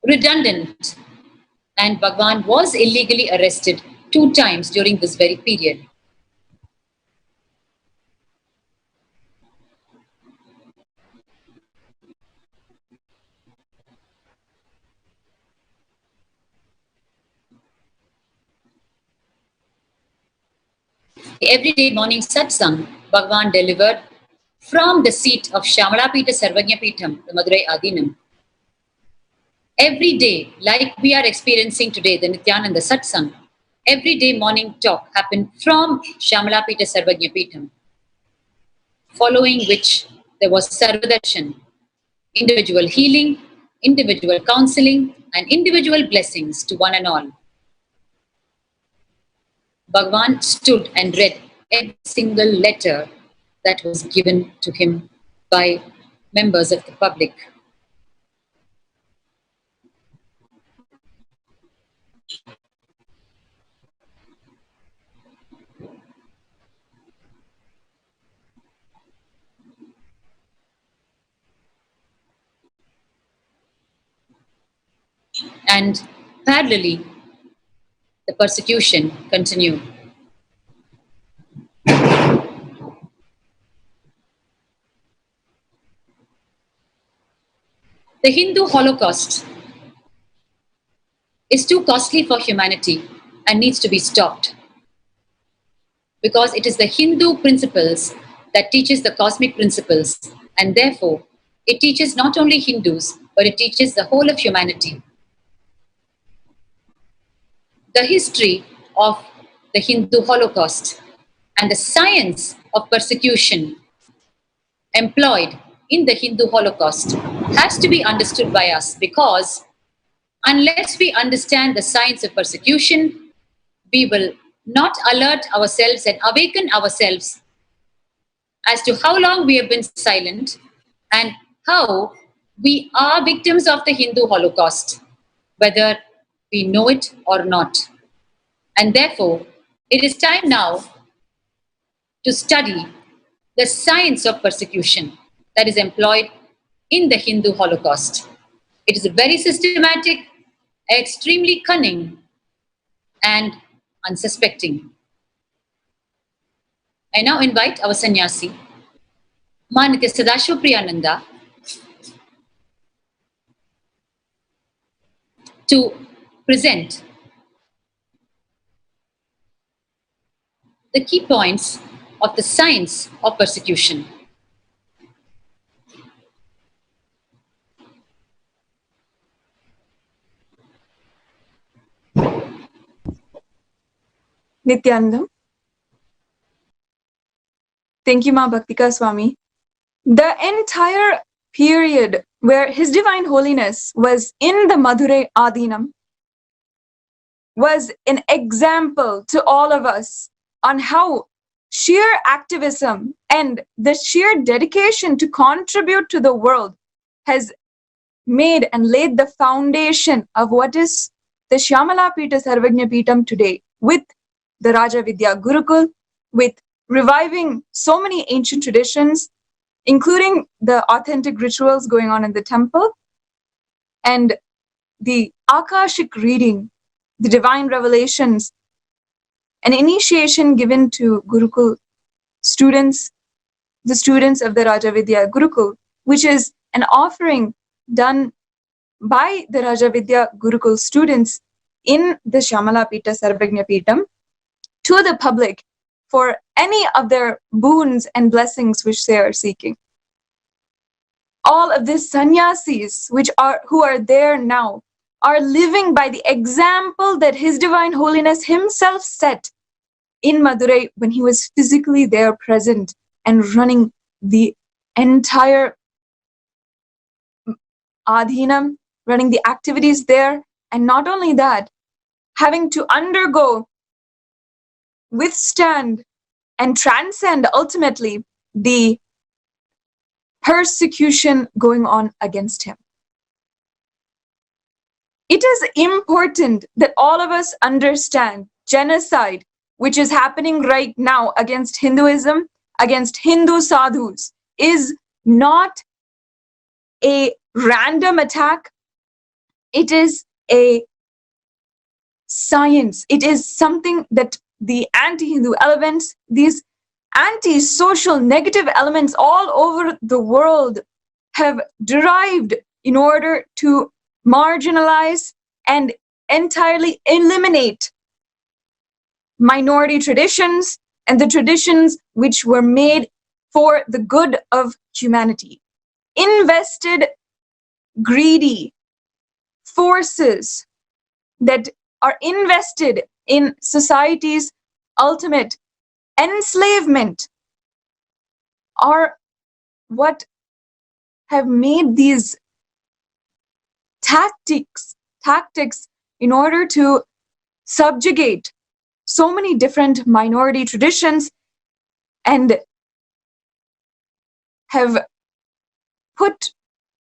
redundant, and Bhagwan was illegally arrested 2 times during this very period. The everyday morning satsang Bhagwan delivered from the seat of Shyamala Pita Sarvajna Peetham, the Madurai Adinam. Every day, like we are experiencing today, the Nithyananda Satsang, every day morning talk happened from Shyamala Pita Sarvajna Peetham, following which there was Sarvadarshan, individual healing, individual counseling, and individual blessings to one and all. Bhagwan stood and read every single letter that was given to him by members of the public. And parallelly, the persecution continued. The Hindu Holocaust is too costly for humanity and needs to be stopped, because it is the Hindu principles that teaches the cosmic principles, and therefore it teaches not only Hindus, but it teaches the whole of humanity. The history of the Hindu Holocaust and the science of persecution employed in the Hindu Holocaust has to be understood by us, because unless we understand the science of persecution, we will not alert ourselves and awaken ourselves as to how long we have been silent and how we are victims of the Hindu Holocaust, whether we know it or not. And therefore, it is time now to study the science of persecution that is employed in the Hindu Holocaust. It is very systematic, extremely cunning, and unsuspecting. I now invite our sannyasi, Ma Nitya Sadashiva Priyananda, to present the key points of the science of persecution. Nithyanandam. Thank you, Ma Bhaktika Swami. The entire period where His Divine Holiness was in the Madurai Adinam was an example to all of us on how sheer activism and the sheer dedication to contribute to the world has made and laid the foundation of what is the Shyamala Pita Sarvagnya Pitam today with the Raja Vidya Gurukul, with reviving so many ancient traditions, including the authentic rituals going on in the temple, and the Akashic reading, the divine revelations, an initiation given to Gurukul students, the students of the Raja Vidya Gurukul, which is an offering done by the Raja Vidya Gurukul students in the Shyamala Pita Sarvagnya Pitam to the public for any of their boons and blessings which they are seeking. All of these sannyasis who are there now are living by the example that His Divine Holiness himself set in Madurai when he was physically there present and running the entire adhinam, running the activities there. And not only that, having to undergo, withstand, and transcend ultimately the persecution going on against him. It is important that all of us understand genocide, which is happening right now against Hinduism, against Hindu sadhus, is not a random attack. It is a science. It is something that the anti-Hindu elements, these anti-social negative elements all over the world have derived in order to marginalize and entirely eliminate minority traditions and the traditions which were made for the good of humanity. Invested, greedy forces that are invested in society's ultimate enslavement are what have made these tactics in order to subjugate so many different minority traditions and have put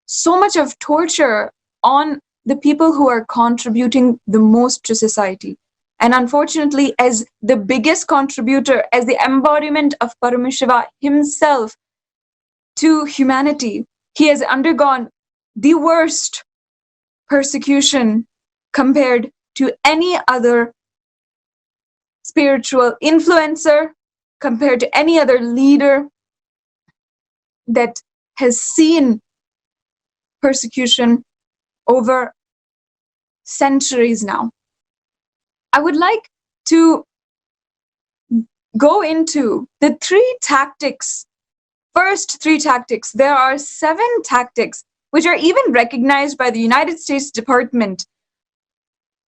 so much of torture on the people who are contributing the most to society. And unfortunately, as the biggest contributor, as the embodiment of Paramashiva himself to humanity, he has undergone the worst persecution compared to any other spiritual influencer, compared to any other leader that has seen persecution over centuries now. I would like to go into the first three tactics. There are 7 tactics which are even recognized by the United States Department,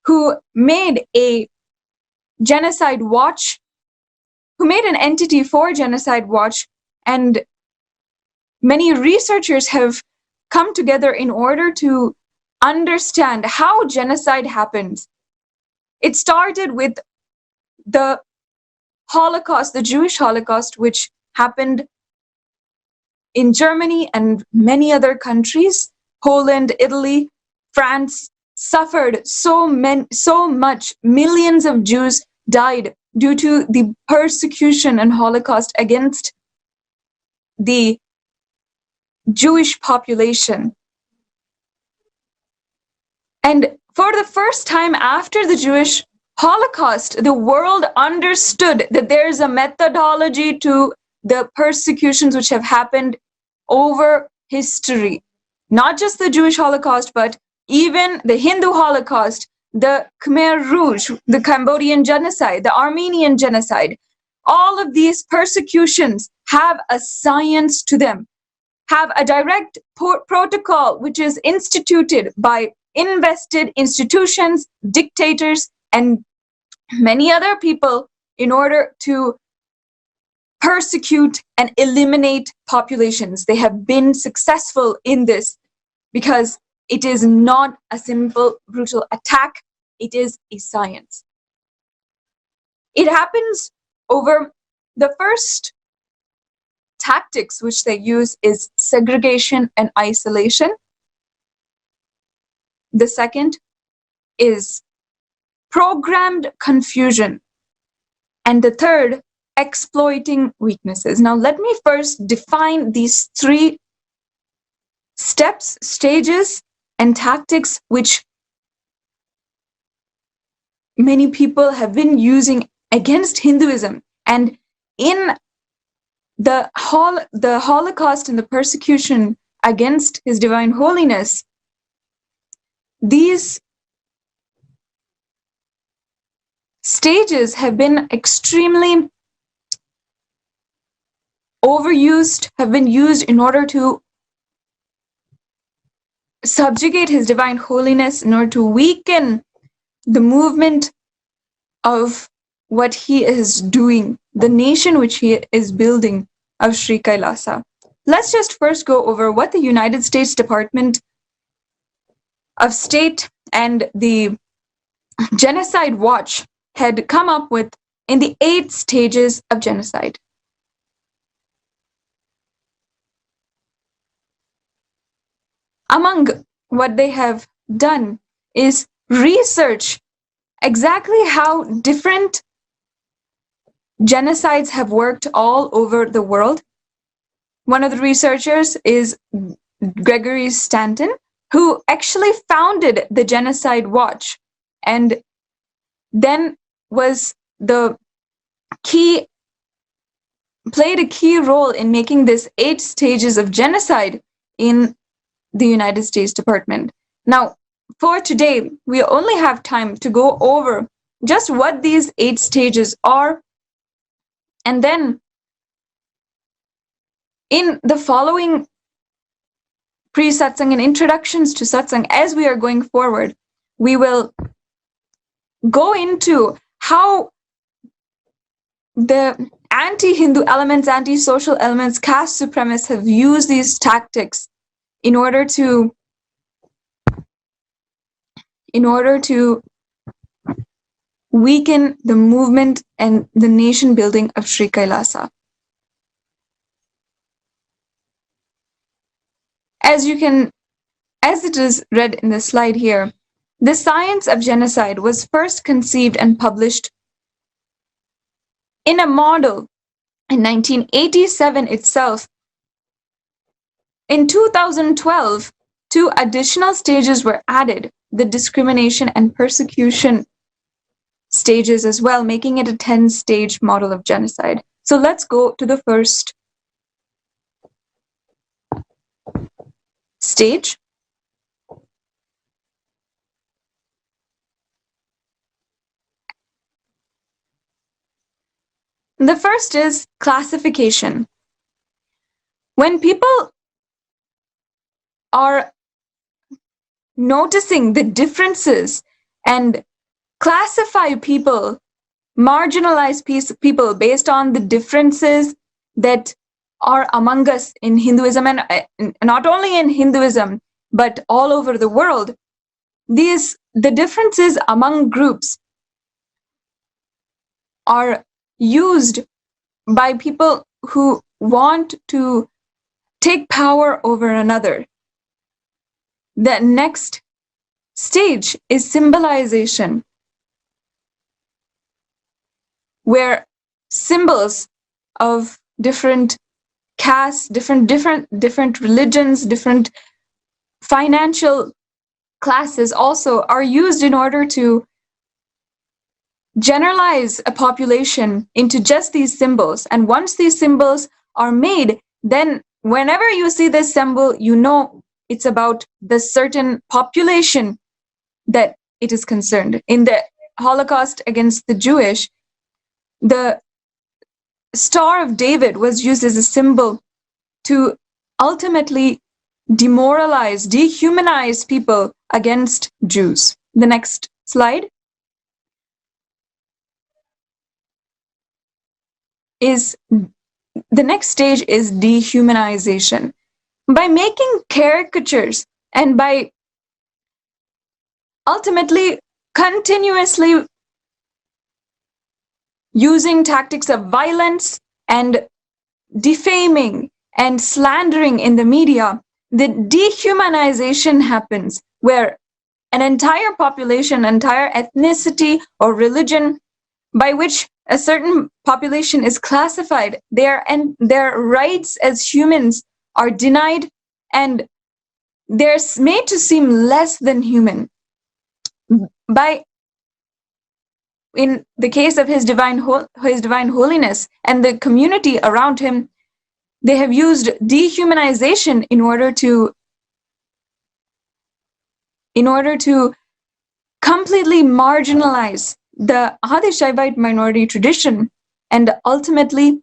who made a genocide watch, who made an entity for genocide watch, and many researchers have come together in order to understand how genocide happens. It started with the Holocaust, the Jewish Holocaust, which happened in Germany and many other countries. Poland, Italy, France suffered so much. Millions of Jews died due to the persecution and Holocaust against the Jewish population. And for the first time after the Jewish Holocaust, the world understood that there is a methodology to the persecutions which have happened over history. Not just the Jewish Holocaust, but even the Hindu Holocaust, the Khmer Rouge, the Cambodian genocide, the Armenian genocide. All of these persecutions have a science to them, have a direct protocol which is instituted by invested institutions, dictators, and many other people in order to persecute and eliminate populations. They have been successful in this because it is not a simple, brutal attack. It is a science. It happens over the first tactics which they use is segregation and isolation. The second is programmed confusion. And the third, exploiting weaknesses. Now, let me first define these three steps, stages, and tactics which many people have been using against Hinduism. And in the Holocaust and the persecution against His Divine Holiness, these stages have been extremely overused, have been used in order to subjugate His Divine Holiness, in order to weaken the movement of what He is doing, the nation which He is building of Sri Kailasa. Let's just first go over what the United States Department of State and the Genocide Watch had come up with in the 8 stages of genocide. Among what they have done is research exactly how different genocides have worked all over the world. One of the researchers is Gregory Stanton, who actually founded the Genocide Watch and then was played a key role in making this 8 stages of genocide in the United States Department. Now, for today, we only have time to go over just what these 8 stages are. And then in the following pre-satsang and introductions to satsang, as we are going forward, we will go into how the anti-Hindu elements, anti-social elements, caste supremacists have used these tactics in order to weaken the movement and the nation building of Sri Kailasa. As it is read in the slide here, the science of genocide was first conceived and published in a model in 1987 itself. In 2012, 2 additional stages were added, the discrimination and persecution stages as well, making it a 10-stage model of genocide. So let's go to the first stage. The first is classification. When people are noticing the differences and classify people, marginalize people based on the differences that are among us in Hinduism, and not only in Hinduism, but all over the world, the differences among groups are used by people who want to take power over another. The next stage is symbolization, where symbols of different castes, different religions, different financial classes also are used in order to generalize a population into just these symbols. And once these symbols are made, then whenever you see this symbol, you know it's about the certain population that it is concerned. In the Holocaust against the Jewish, the Star of David was used as a symbol to ultimately demoralize, dehumanize people against Jews. The next slide is, the next stage is dehumanization. By making caricatures and by ultimately continuously using tactics of violence and defaming and slandering in the media, the dehumanization happens, where an entire population, entire ethnicity or religion by which a certain population is classified, their rights as humans are denied, and they're made to seem less than human. In the case of His Divine Holiness and the community around him, they have used dehumanization in order to completely marginalize the Adishaivite minority tradition and ultimately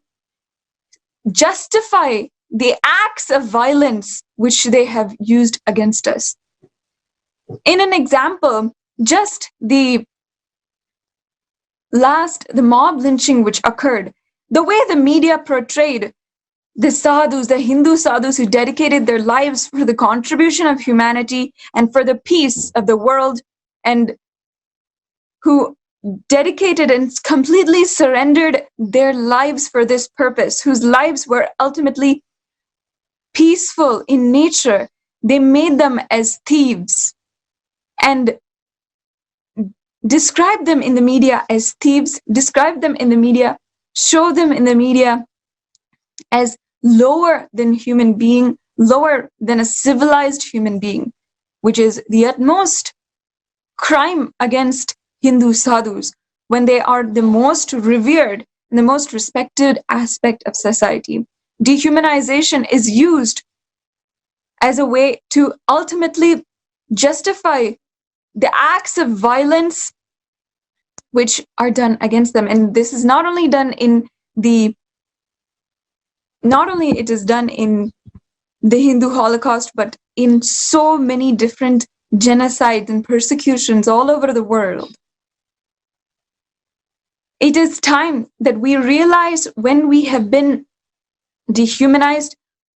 justify the acts of violence which they have used against us. In an example, just the mob lynching which occurred, the way the media portrayed the sadhus, the Hindu sadhus who dedicated their lives for the contribution of humanity and for the peace of the world, and who dedicated and completely surrendered their lives for this purpose, whose lives were ultimately peaceful in nature, they made them as thieves and described them in the media as thieves, described them in the media, show them in the media as lower than human being, lower than a civilized human being, which is the utmost crime against Hindu sadhus when they are the most revered and the most respected aspect of society. Dehumanization is used as a way to ultimately justify the acts of violence which are done against them. And this is not only it is done in the Hindu Holocaust, but in so many different genocides and persecutions all over the world. It is time that we realize when we have been dehumanized,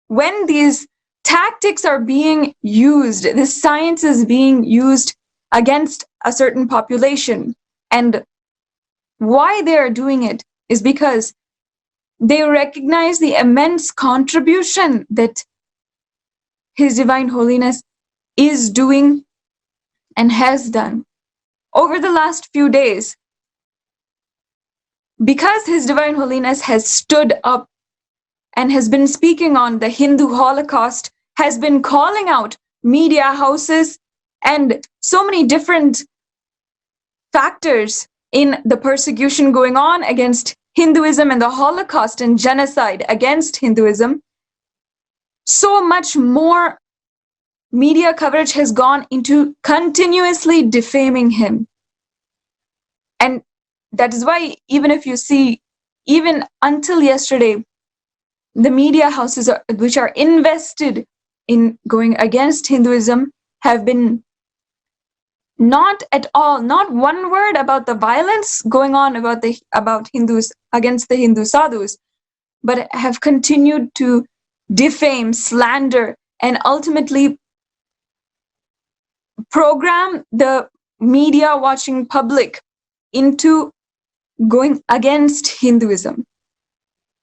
when these tactics are being used, this science is being used against a certain population. And why they are doing it is because they recognize the immense contribution that His Divine Holiness is doing and has done. Over the last few days, because His Divine Holiness has stood up and has been speaking on the Hindu Holocaust, has been calling out media houses and so many different factors in the persecution going on against Hinduism and the Holocaust and genocide against Hinduism, so much more media coverage has gone into continuously defaming him. And that is why, even if you see, even until yesterday, the media houses which are invested in going against Hinduism have been not at all, not one word about the violence going on about Hindus against the Hindu sadhus, but have continued to defame, slander, and ultimately program the media watching public into going against Hinduism.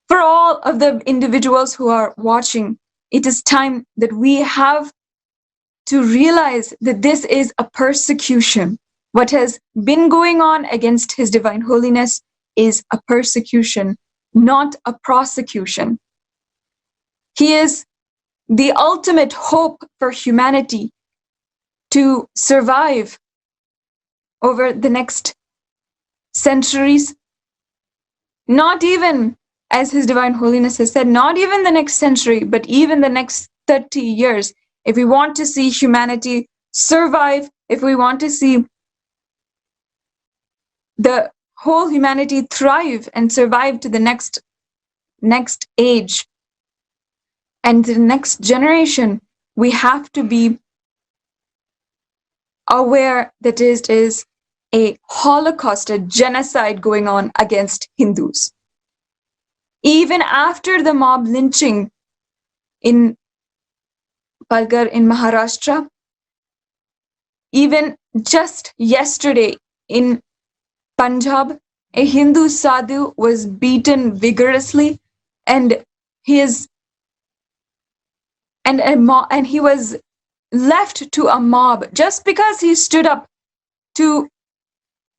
For all of the individuals who are watching, it is time that we have to realize that this is a persecution. What has been going on against His Divine Holiness is a persecution, not a prosecution. He is the ultimate hope for humanity to survive over the next centuries. Not even, as His Divine Holiness has said, not even the next century, but even the next 30 years. If we want to see humanity survive, if we want to see the whole humanity thrive and survive to the next age and the next generation, we have to be aware that it is a Holocaust, a genocide going on against Hindus. Even after the mob lynching in Palghar in Maharashtra, even just yesterday in Punjab, a Hindu sadhu was beaten vigorously, and he was left to a mob just because he stood up to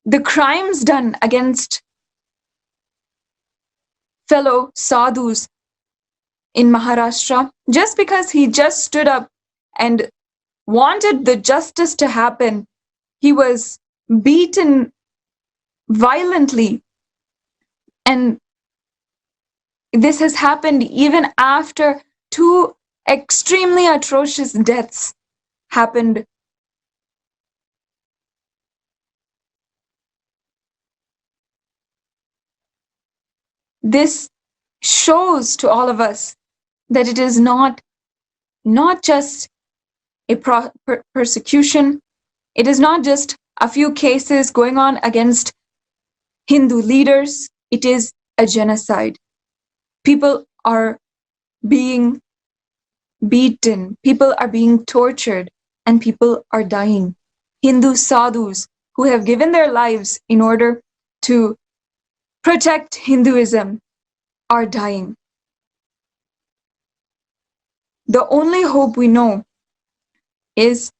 the crimes done against fellow sadhus in Maharashtra, just because he just stood up and wanted the justice to happen, he was beaten violently. And this has happened even after two extremely atrocious deaths happened. This shows to all of us that it is not just a persecution. It is not just a few cases going on against Hindu leaders. It is a genocide. People are being beaten, people are being tortured, and people are dying. Hindu sadhus who have given their lives in order to protect Hinduism are dying. The only hope we know is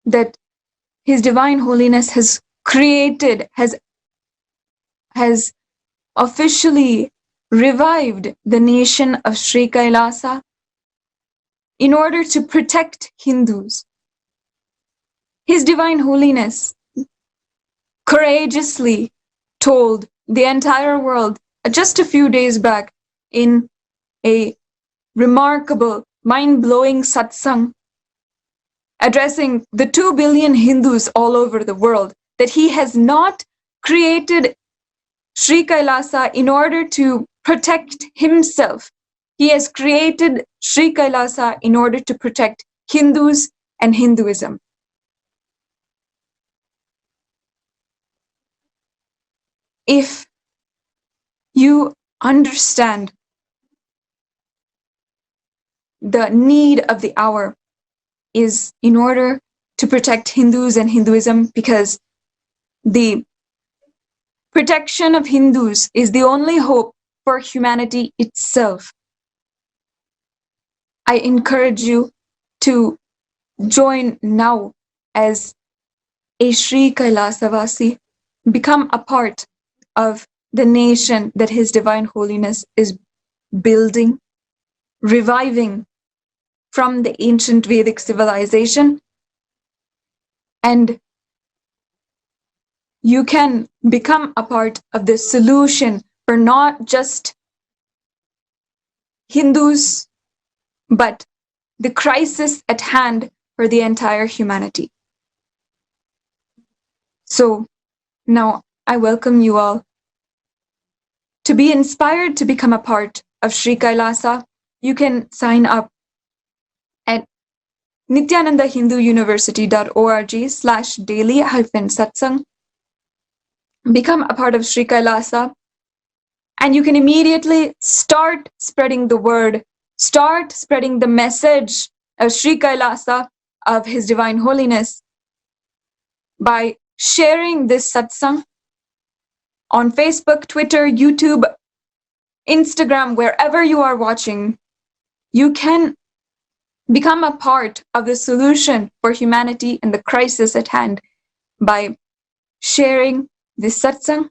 that His Divine Holiness has created, has officially revived the nation of Sri Kailasa in order to protect Hindus. His Divine Holiness courageously told the entire world just a few days back in a remarkable, mind-blowing satsang addressing the 2 billion Hindus all over the world that he has not created Sri Kailasa in order to protect himself. He has created Sri Kailasa in order to protect Hindus and Hinduism. If you understand the need of the hour is in order to protect Hindus and Hinduism, because the protection of Hindus is the only hope for humanity itself. I encourage you to join now as a Sri Kailasavasi, become a part of the nation that His Divine Holiness is building, reviving from the ancient Vedic civilization, and you can become a part of the solution for not just Hindus, but the crisis at hand for the entire humanity. So now I welcome you all to be inspired to become a part of Sri Kailasa. You can sign up at nithyanandahinduuniversity.org/daily-satsang. Become a part of Sri Kailasa, and you can immediately start spreading the word, start spreading the message of Sri Kailasa, of His Divine Holiness, by sharing this satsang on Facebook, Twitter, YouTube, Instagram, wherever you are watching. You can become a part of the solution for humanity and the crisis at hand by sharing this satsang.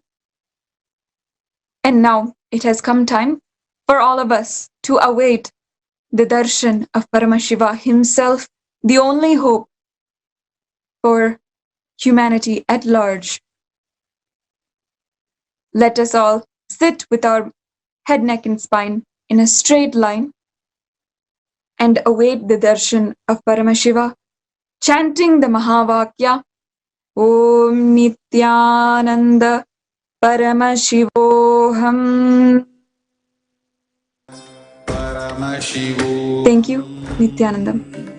And now it has come time for all of us to await the darshan of Paramashiva himself, the only hope for humanity at large. Let us all sit with our head, neck, and spine in a straight line and await the darshan of Paramashiva, chanting the Mahavakya, Om Nithyananda Paramashivoham. Paramashivo. Thank you, Nithyanandam.